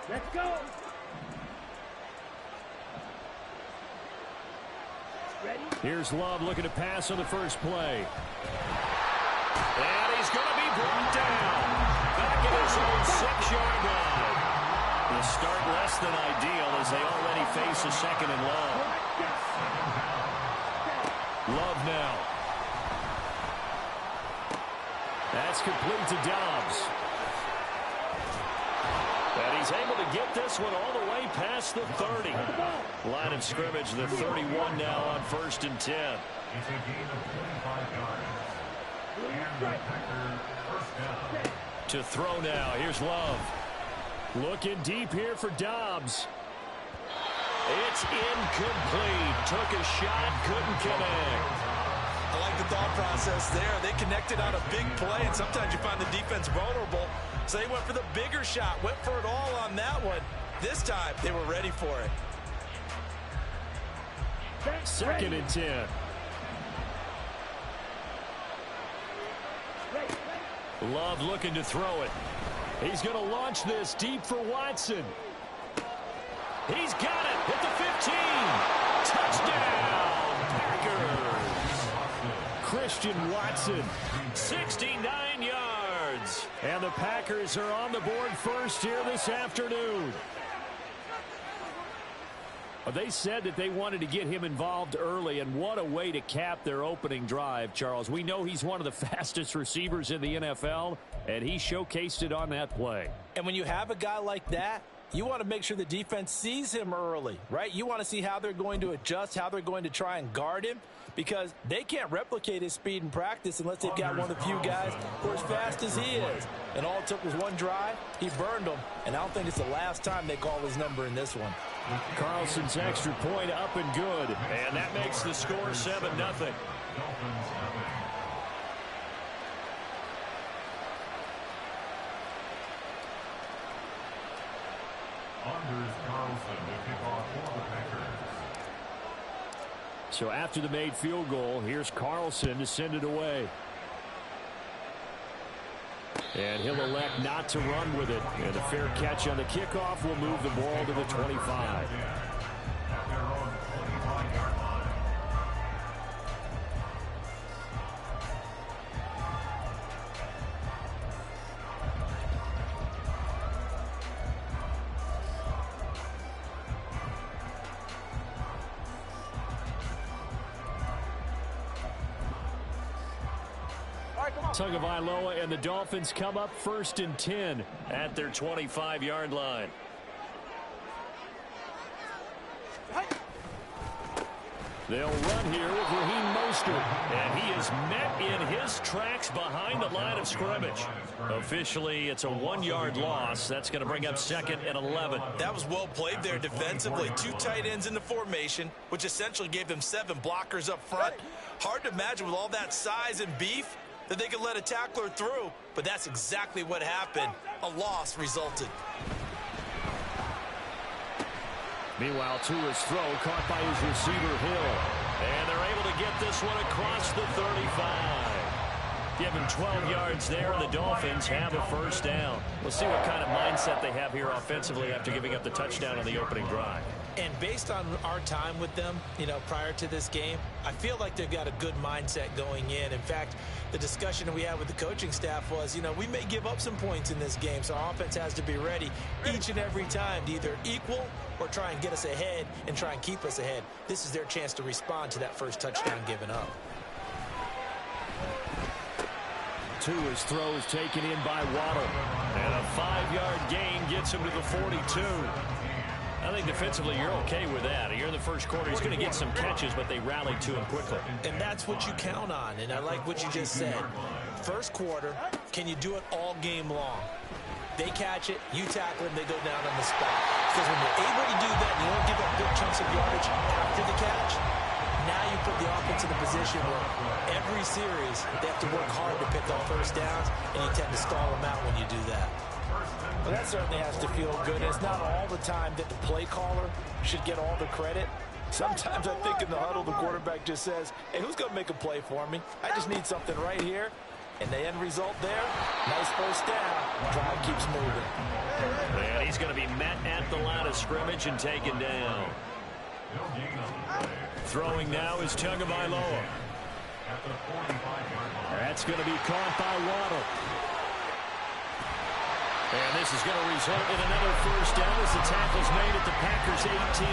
Let's go. Ready? Here's Love looking to pass on the first play. And he's going to be brought down. Back at his own 6-yard line. The start less than ideal as they already face a second and long. Love now. That's complete to Dobbs. And he's able to get this one all the way past the 30. Line of scrimmage, the 31 now on 1st and 10. It's a gain of 25 yards. And the Packers first down. To throw now. Here's Love. Looking deep here for Dobbs. It's incomplete. Took a shot, couldn't connect. I like the thought process there. They connected on a big play, and sometimes you find the defense vulnerable. So they went for the bigger shot, went for it all on that one. This time, they were ready for it. 2nd and 10. Love looking to throw it. He's going to launch this deep for Watson. He's got it at the 15. Touchdown, Packers. Christian Watson, 69 yards. And the Packers are on the board first here this afternoon. They said that they wanted to get him involved early, and what a way to cap their opening drive, Charles. We know he's one of the fastest receivers in the NFL, and he showcased it on that play. And when you have a guy like that, you want to make sure the defense sees him early, right? You want to see how they're going to adjust, how they're going to try and guard him, because they can't replicate his speed in practice unless they've got one of the few guys who are as fast as he is. And all it took was one drive. He burned them, and I don't think it's the last time they call his number in this one. Carlson's extra point up and good, and that makes the score 7-0. Dolphins Anders Carlson to kick off for the Packers. So after the made field goal, here's Carlson to send it away. And he'll elect not to run with it. And a fair catch on the kickoff will move the ball to the 25. At their own 25-yard line. Tagovailoa and the Dolphins come up 1st and 10 at their 25-yard line. They'll run here with Raheem Mostert, and he is met in his tracks behind the line of scrimmage. Officially, it's a 1-yard loss. That's going to bring up 2nd and 11. That was well played there defensively. 2 tight ends in the formation, which essentially gave them 7 blockers up front. Hard to imagine with all that size and beef that they could let a tackler through, but that's exactly what happened. A loss resulted. Meanwhile, Tua's throw caught by his receiver, Hill. And they're able to get this one across the 35. Give him 12 yards there, and the Dolphins have a first down. We'll see what kind of mindset they have here offensively after giving up the touchdown on the opening drive. And based on our time with them, prior to this game, I feel like they've got a good mindset going in. In fact, the discussion that we had with the coaching staff was, we may give up some points in this game, so our offense has to be ready each and every time to either equal or try and get us ahead and try and keep us ahead. This is their chance to respond to that first touchdown given up. Tua's throw is taken in by Waddle. And a 5-yard gain gets him to the 42. I think defensively you're okay with that. Here in the first quarter, he's going to get some catches, but they rallied to him quickly. And that's what you count on, and I like what you just said. First quarter, can you do it all game long? They catch it, you tackle them, they go down on the spot. Because when you're able to do that, and you don't give up big chunks of yardage after the catch, now you put the offense in a position where every series they have to work hard to pick up first downs, and you tend to stall them out when you do that. Well, that certainly has to feel good. It's not all the time that the play caller should get all the credit. Sometimes I think in the huddle, the quarterback just says, hey, who's going to make a play for me? I just need something right here. And the end result there, nice first down. Drive keeps moving. And he's going to be met at the line of scrimmage and taken down. Throwing now is Tagovailoa. That's going to be caught by Waddle. And this is going to result in another first down as the tackle's made at the Packers' 18.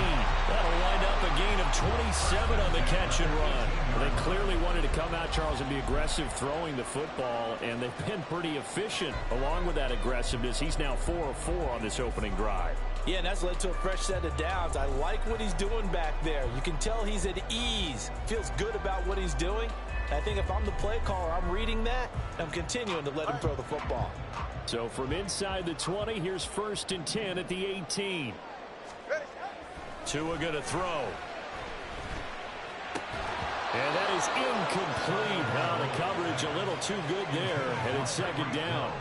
That'll wind up a gain of 27 on the catch and run. They clearly wanted to come out, Charles, and be aggressive throwing the football, and they've been pretty efficient along with that aggressiveness. He's now 4 of 4 on this opening drive. Yeah, and that's led to a fresh set of downs. I like what he's doing back there. You can tell he's at ease. Feels good about what he's doing. I think if I'm the play caller, I'm reading that, and I'm continuing to let him throw the football. So from inside the 20, here's 1st and 10 at the 18. Tua going to throw. And that is incomplete. Now the coverage a little too good there, and it's 2nd down.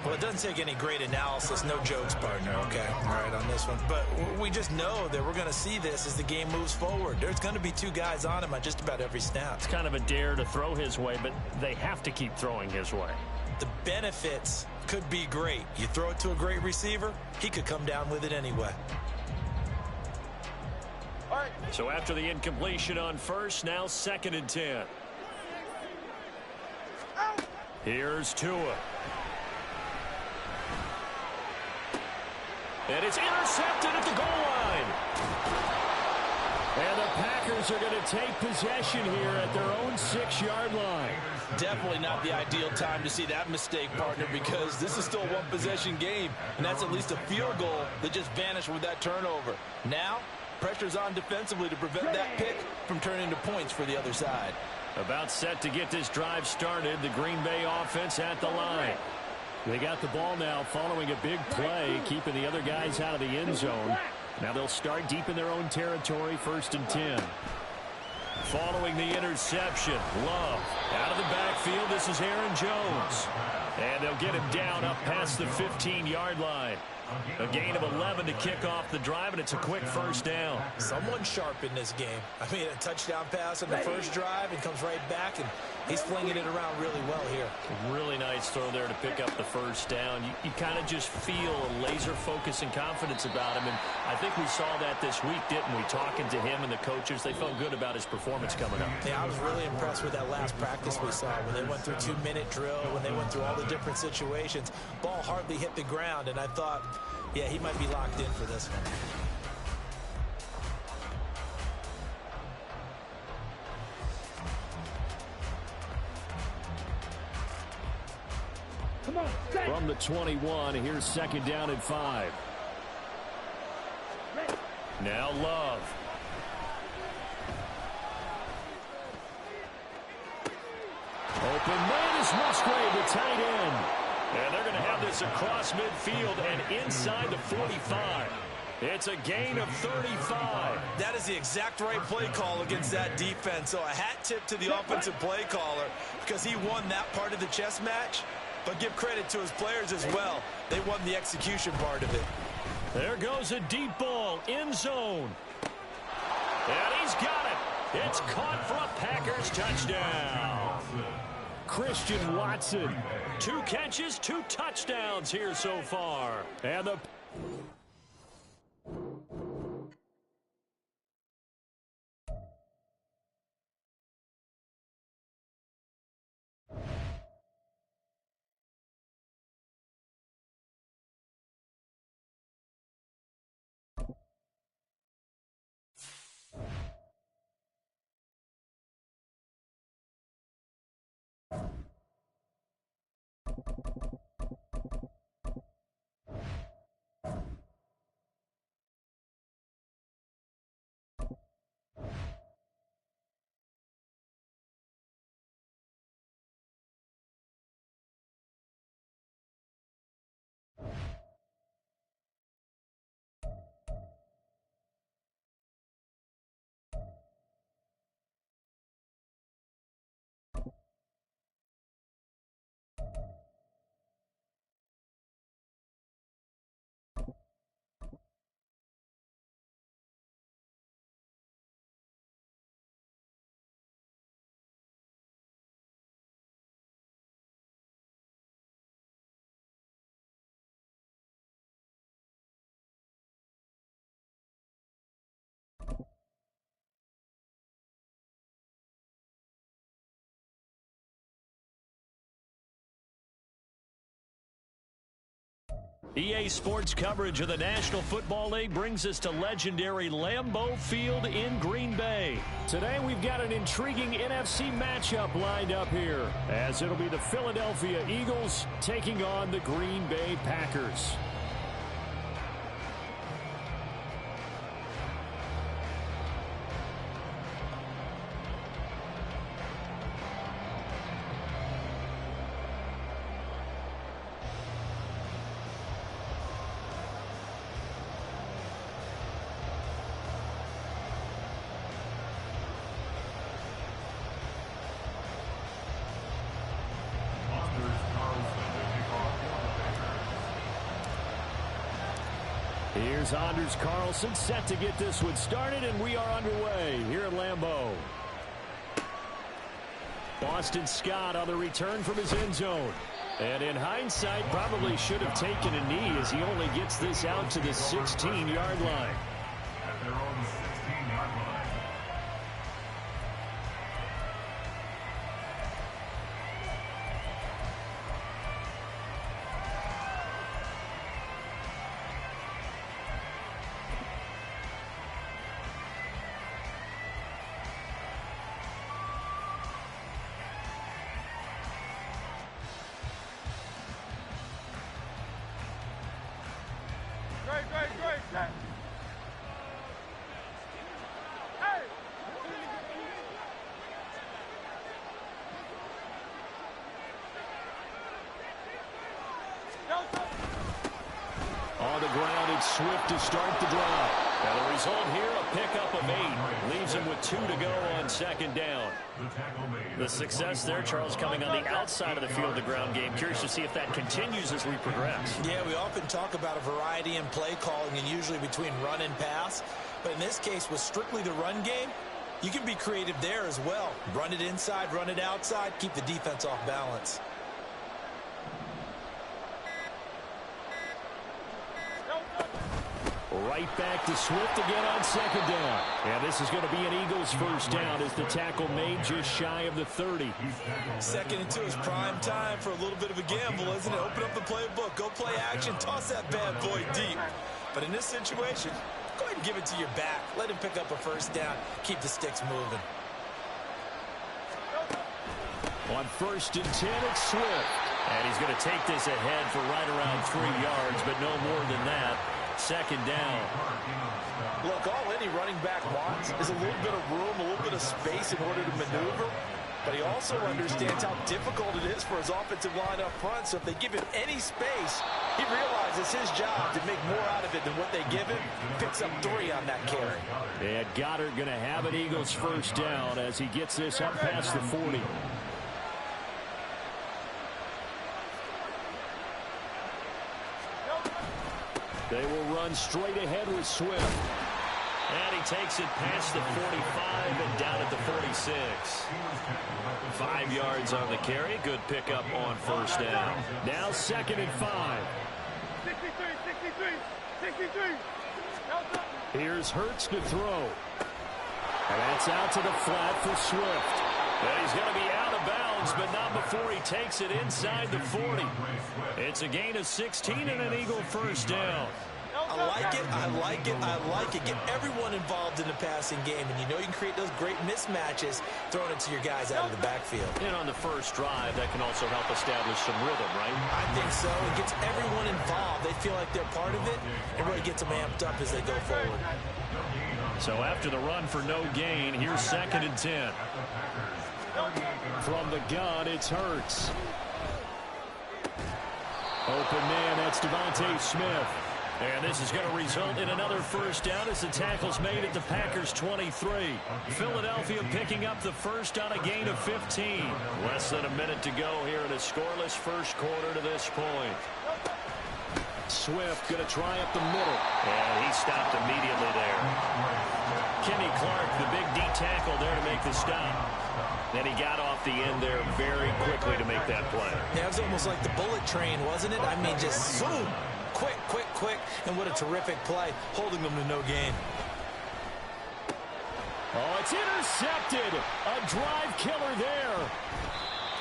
Well, it doesn't take any great analysis. No jokes, partner, okay? All right, on this one. But we just know that we're going to see this as the game moves forward. There's going to be 2 guys on him on just about every snap. It's kind of a dare to throw his way, but they have to keep throwing his way. The benefits could be great. You throw it to a great receiver, he could come down with it anyway. All right. So after the incompletion on first, now 2nd and 10. Here's Tua. And it's intercepted at the goal line. And the Packers are going to take possession here at their own 6-yard line. Definitely not the ideal time to see that mistake, partner, because this is still a one-possession game, and that's at least a field goal that just vanished with that turnover. Now, pressure's on defensively to prevent that pick from turning into points for the other side. About set to get this drive started, the Green Bay offense at the line. They got the ball now following a big play, keeping the other guys out of the end zone. Now they'll start deep in their own territory, 1st and 10. Following the interception, Love out of the backfield. This is Aaron Jones. And they'll get him down up past the 15-yard line. A gain of 11 to kick off the drive, and it's a quick first down. Someone sharp in this game. I mean, a touchdown pass on the first drive and comes right back, and he's flinging it around really well here. Really nice throw there to pick up the first down. You kind of just feel a laser focus and confidence about him, and I think we saw that this week, didn't we? Talking to him and the coaches, they felt good about his performance coming up. Yeah, I was really impressed with that last practice we saw when they went through 2-minute drill, when they went through all the different situations. Ball hardly hit the ground, and I thought, yeah, he might be locked in for this one. From the 21, here's 2nd down and 5. Now Love. Open man is Musgrave, the tight end. And they're going to have this across midfield and inside the 45. It's a gain of 35. That is the exact right play call against that defense. So a hat tip to the offensive play caller because he won that part of the chess match. But give credit to his players as well. They won the execution part of it. There goes a deep ball, end zone. And he's got it. It's caught for a Packers touchdown. Christian Watson. 2 catches, 2 touchdowns here so far. And the EA Sports coverage of the National Football League brings us to legendary Lambeau Field in Green Bay. Today we've got an intriguing NFC matchup lined up here, as it'll be the Philadelphia Eagles taking on the Green Bay Packers. Here's Anders Carlson set to get this one started, and we are underway here at Lambeau. Boston Scott on the return from his end zone. And in hindsight, probably should have taken a knee as he only gets this out to the 16-yard line. At their own 16-yard line. Great. Hey! On the ground, it's Swift to start the drive. And the result here, a pickup of 8. Leaves him with 2 to go on second down. The success there, Charles, coming on the outside of the field, the ground game. Curious to see if that continues as we progress. Yeah, we often talk about a variety in play calling and usually between run and pass. But in this case, with strictly the run game, you can be creative there as well. Run it inside, run it outside, keep the defense off balance. Right back to Swift again on second down. And this is going to be an Eagles first down as the tackle made just shy of the 30. 2nd and 2 is prime time for a little bit of a gamble, isn't it? Open up the playbook, go play action, toss that bad boy deep. But in this situation, go ahead and give it to your back. Let him pick up a first down. Keep the sticks moving. On 1st and 10, it's Swift. And he's going to take this ahead for right around 3 yards, but no more than that. 2nd down. Look, all any running back wants is a little bit of room, a little bit of space in order to maneuver. But he also understands how difficult it is for his offensive line up front. So if they give him any space, he realizes his job to make more out of it than what they give him. Picks up 3 on that carry. And Goddard going to have an Eagles first down as he gets this up past the 40. They will run straight ahead with Swift. And he takes it past the 45 and down at the 46. 5 yards on the carry. Good pickup on first down. Now 2nd and 5. 63. Here's Hurts to throw. And that's out to the flat for Swift. And he's going to be out of bounds, but not before he takes it inside the 40. It's a gain of 16 and an Eagle first down. I like it. Get everyone involved in the passing game, and you know you can create those great mismatches throwing it to your guys out of the backfield. And on the first drive, that can also help establish some rhythm, right? I think so. It gets everyone involved. They feel like they're part of it, and really gets them amped up as they go forward. So after the run for no gain, here's 2nd and 10. From the gun, it's Hurts. Open man, that's Devontae Smith. And this is going to result in another first down as the tackle's made at the Packers' 23. Philadelphia picking up the first on a gain of 15. Less than a minute to go here in a scoreless first quarter to this point. Swift going to try up the middle. And he stopped immediately there. Kenny Clark, the big D tackle there to make the stop. Then he got off the end there very quickly to make that play. Yeah, it was almost like the bullet train, wasn't it? I mean, just zoom. Quick, and what a terrific play, holding them to no gain. Oh, it's intercepted. A drive killer there.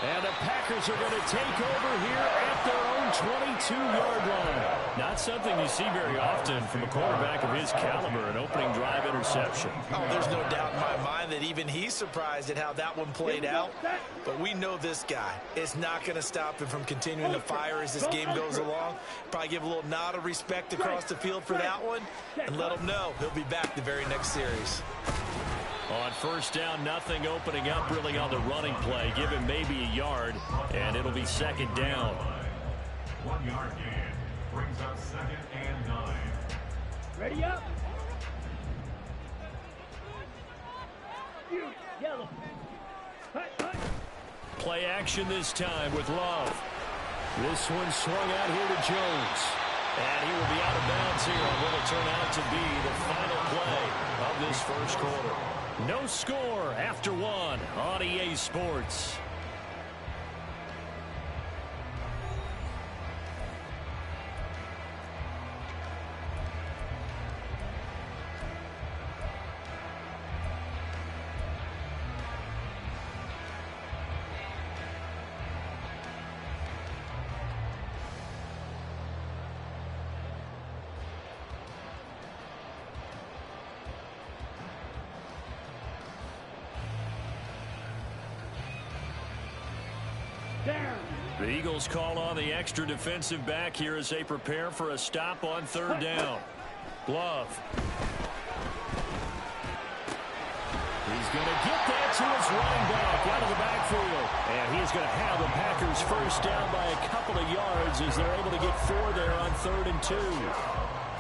And the Packers are going to take over here at their own 22-yard line. Not something you see very often from a quarterback of his caliber, an opening drive interception. Oh, there's no doubt in my mind that even he's surprised at how that one played out. But we know this guy is not going to stop him from continuing to fire as this game goes along. Probably give a little nod of respect across the field for that one and let him know he'll be back the very next series. On first down, nothing opening up really on the running play. Give him maybe a yard, and it'll be 2nd down. 1 yard gain brings up 2nd and 9. Ready up. Yellow. Play action this time with Love. This one swung out here to Jones. And he will be out of bounds here on what will turn out to be the final play of this first quarter. No score after 1 on EA Sports. The Eagles call on the extra defensive back here as they prepare for a stop on 3rd down. Glove. He's going to get that to his running back out of the backfield. And he's going to have the Packers first down by a couple of yards as they're able to get 4 there on 3rd and 2.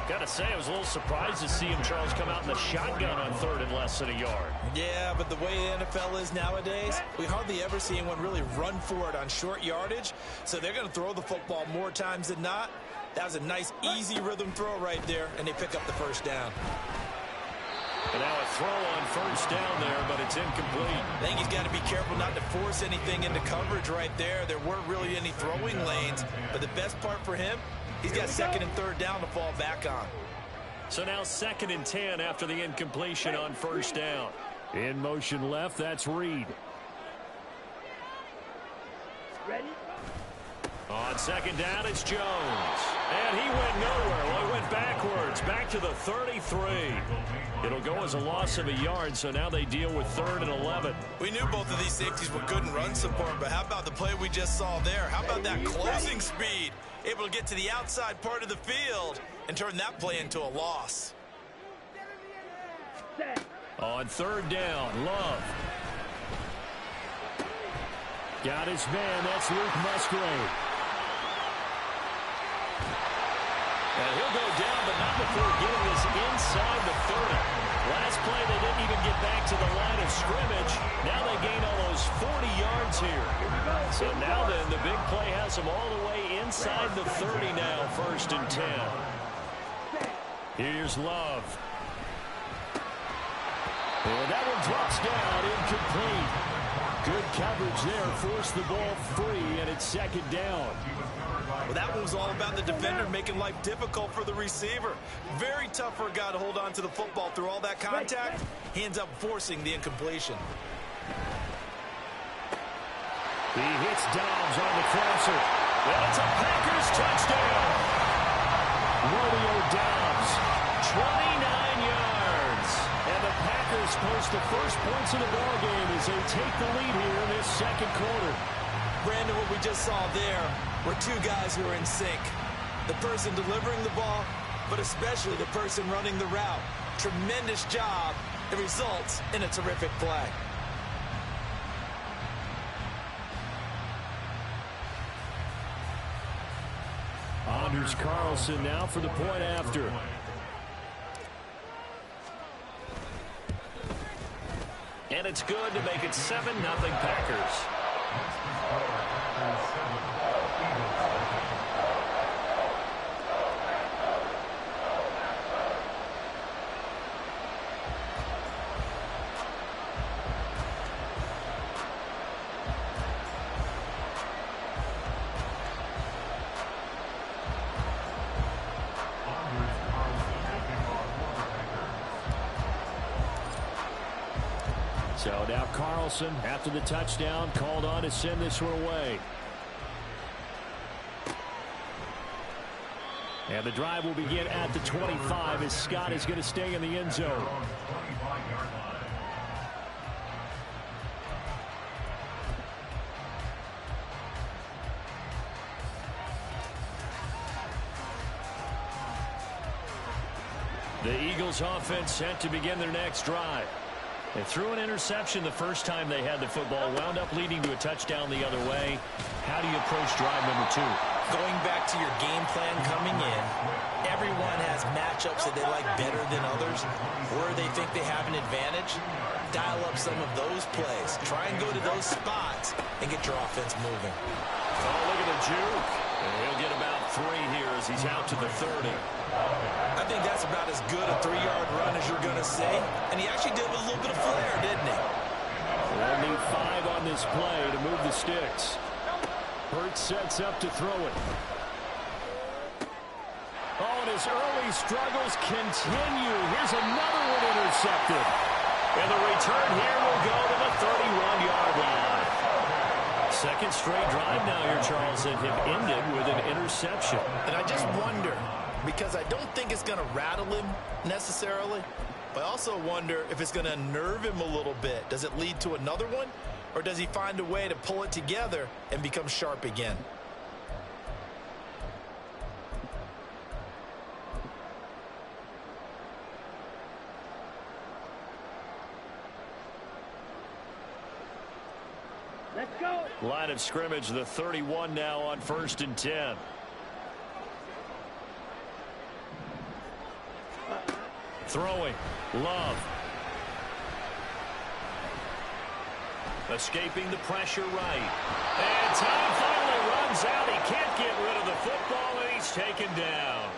Got to say, I was a little surprised to see him, Charles, come out in the shotgun on 3rd and less than a yard. Yeah, but the way the NFL is nowadays, we hardly ever see anyone really run for it on short yardage. So they're going to throw the football more times than not. That was a nice, easy rhythm throw right there, and they pick up the first down. And now a throw on first down there, but it's incomplete. I think he's got to be careful not to force anything into coverage right there. There weren't really any throwing lanes, but the best part for him, he's got 2nd and 3rd down to fall back on. So now 2nd and 10 after the incompletion on first down. In motion left, that's Reed. Ready? On 2nd down, it's Jones. And he went nowhere. Well, he went backwards, back to the 33. It'll go as a loss of a yard, so now they deal with 3rd and 11. We knew both of these safeties were good in run support, but how about the play we just saw there? How about that closing speed? Able to get to the outside part of the field and turn that play into a loss. On 3rd down, Love. Got his man, that's Luke Musgrave. And he'll go down, but not before getting this inside the 30. Last play, they didn't even get back to the line of scrimmage. Now they gain almost 40 yards here. So now then, the big play has them all the way inside the 30 now, 1st and 10. Here's Love. And that one drops down, incomplete. Good coverage there, forced the ball free, and it's second down. Well, that one was all about the defender making life difficult for the receiver. Very tough for a guy to hold on to the football through all that contact. He ends up forcing the incompletion. He hits Dobbs on the crosser. And it's a Packers touchdown. Romeo Dobbs, 29 yards. And the Packers post the first points of the ballgame as they take the lead here in this second quarter. Brandon, what we just saw there were two guys who are in sync. The person delivering the ball, but especially the person running the route. Tremendous job. It results in a terrific play. Anders Carlson now for the point after. And it's good to make it 7-0 Packers. So now Carlson, after the touchdown, called on to send this one away. And the drive will begin at the 25 as Scott is going to stay in the end zone. The Eagles offense set to begin their next drive. They threw an interception the first time they had the football, wound up leading to a touchdown the other way. How do you approach drive number 2? Going back to your game plan coming in, everyone has matchups that they like better than others, where they think they have an advantage. Dial up some of those plays. Try and go to those spots and get your offense moving. Oh, look at the juke. And he'll get about 3 here as he's out to the 30. I think that's about as good a 3-yard run as you're going to see. And he actually did it with a little bit of flair, didn't he? They'll need 5 on this play to move the sticks. Hurts sets up to throw it. Oh, and his early struggles continue. Here's another one intercepted. And the return here will go to the 31-yard line. Second straight drive now here, Charles, that have ended with an interception. And I just wonder, because I don't think it's going to rattle him necessarily, but I also wonder if it's going to unnerve him a little bit. Does it lead to another one, or does he find a way to pull it together and become sharp again? Let's go. Line of scrimmage, the 31 now on 1st and 10. Throwing. Love. Escaping the pressure right. And time finally runs out. He can't get rid of the football, and he's taken down.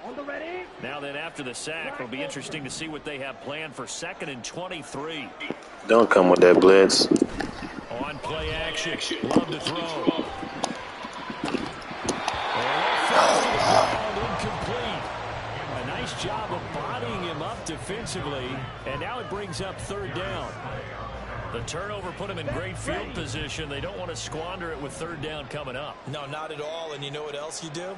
On the ready. Now then, after the sack, it'll be interesting to see what they have planned for 2nd and 23. Don't come with that blitz. On play action. Love to throw. Incomplete. A nice job of bodying him up defensively, and now it brings up 3rd down. The turnover put him in great field position. They don't want to squander it with 3rd down coming up. No, not at all. And you know what else you do?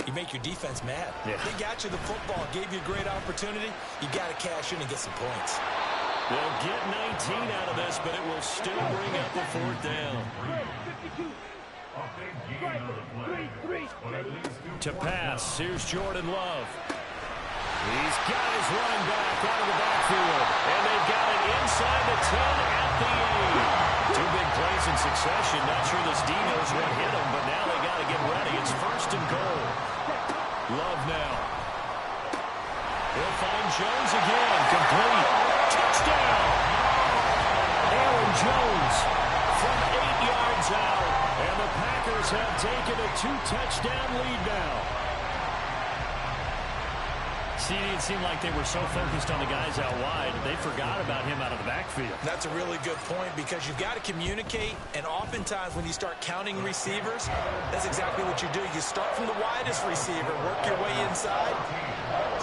You make your defense mad. Yeah. They got you the football, gave you a great opportunity. You got to cash in and get some points. They'll get 19 out of this, but it will still bring up a 4th down. 52. To pass, here's Jordan Love. He's got his running back out of the backfield, and they've got it inside the 10 at the 8. 2 big plays in succession. Not sure this D knows what hit him, but now they got to get ready. It's 1st and goal. Love now. He'll find Jones again. Complete. Touchdown. Aaron Jones from 8 yards out. And the Packers have taken a 2-touchdown lead now. See, it seemed like they were so focused on the guys out wide, they forgot about him out of the backfield. That's a really good point because you've got to communicate, and oftentimes when you start counting receivers, that's exactly what you do. You start from the widest receiver, work your way inside.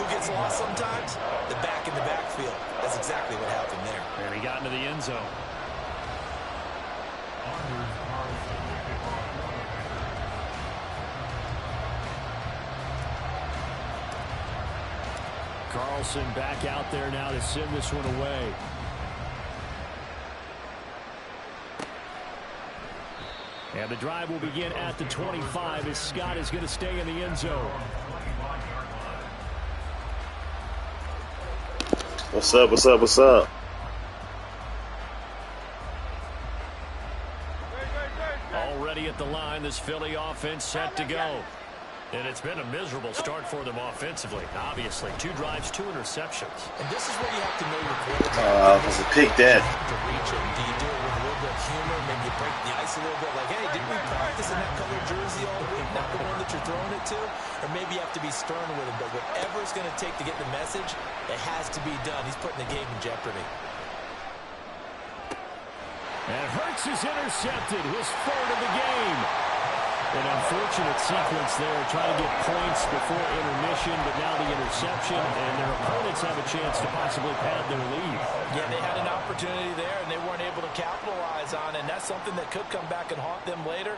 Who gets lost sometimes? The back in the backfield. That's exactly what happened there. And he got into the end zone. Carlson back out there now to send this one away. And the drive will begin at the 25 as Scott is going to stay in the end zone. What's up, what's up, what's up? Already at the line, this Philly offense set to go. And it's been a miserable start for them offensively. Obviously, 2 drives, 2 interceptions. And this is where you have to know your quarterback. Because pick that. To reach him. Do you do it with a little bit of humor? Maybe you break the ice a little bit. Like, hey, didn't we practice in that colored jersey all week? Not the one that you're throwing it to? Or maybe you have to be stern with him. But whatever it's going to take to get the message, it has to be done. He's putting the game in jeopardy. And Hurts is intercepted. His 3rd of the game. An unfortunate sequence there, trying to get points before intermission, but now the interception, and their opponents have a chance to possibly pad their lead. Yeah, they had an opportunity there, and they weren't able to capitalize on it, and that's something that could come back and haunt them later.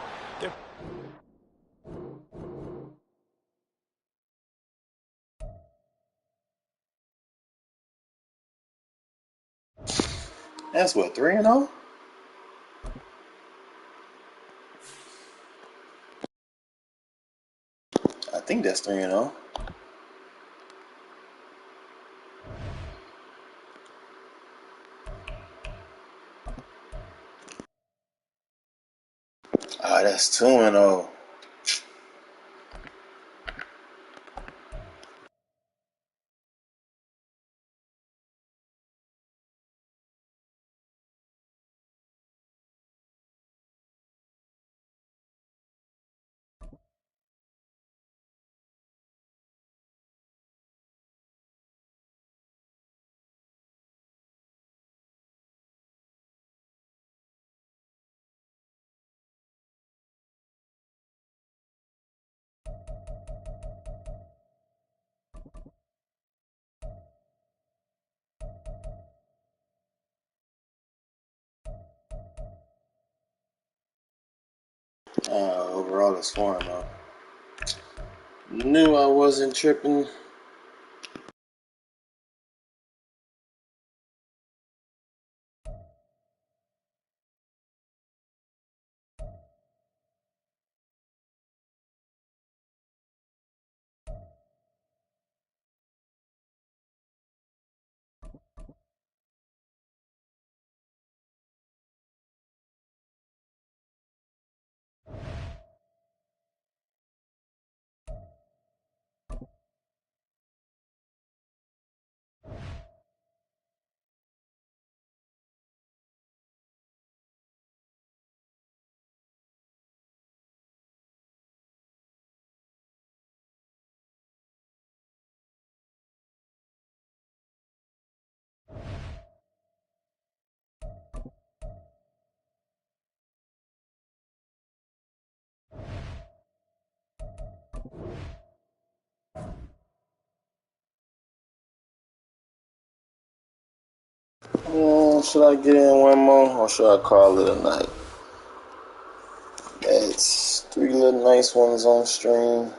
That's what, 3-0? I think that's 3-0. Ah, that's 2-0. Overall, it's 4-0. Knew I wasn't tripping. Should I get in one more or should I call it a night? It's 3 little nice ones on stream.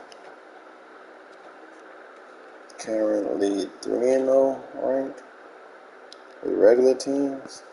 Currently 3-0 ranked with regular teams.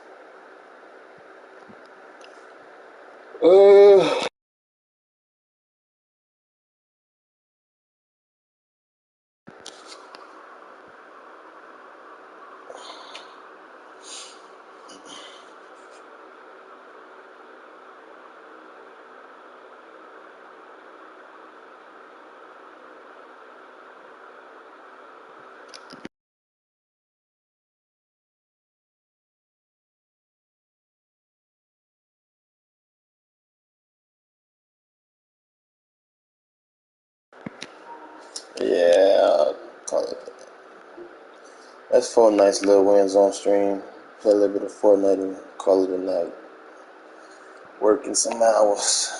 Yeah, I'll call it that. That's 4 nice little wins on stream. Play a little bit of Fortnite and call it a night. Working some hours.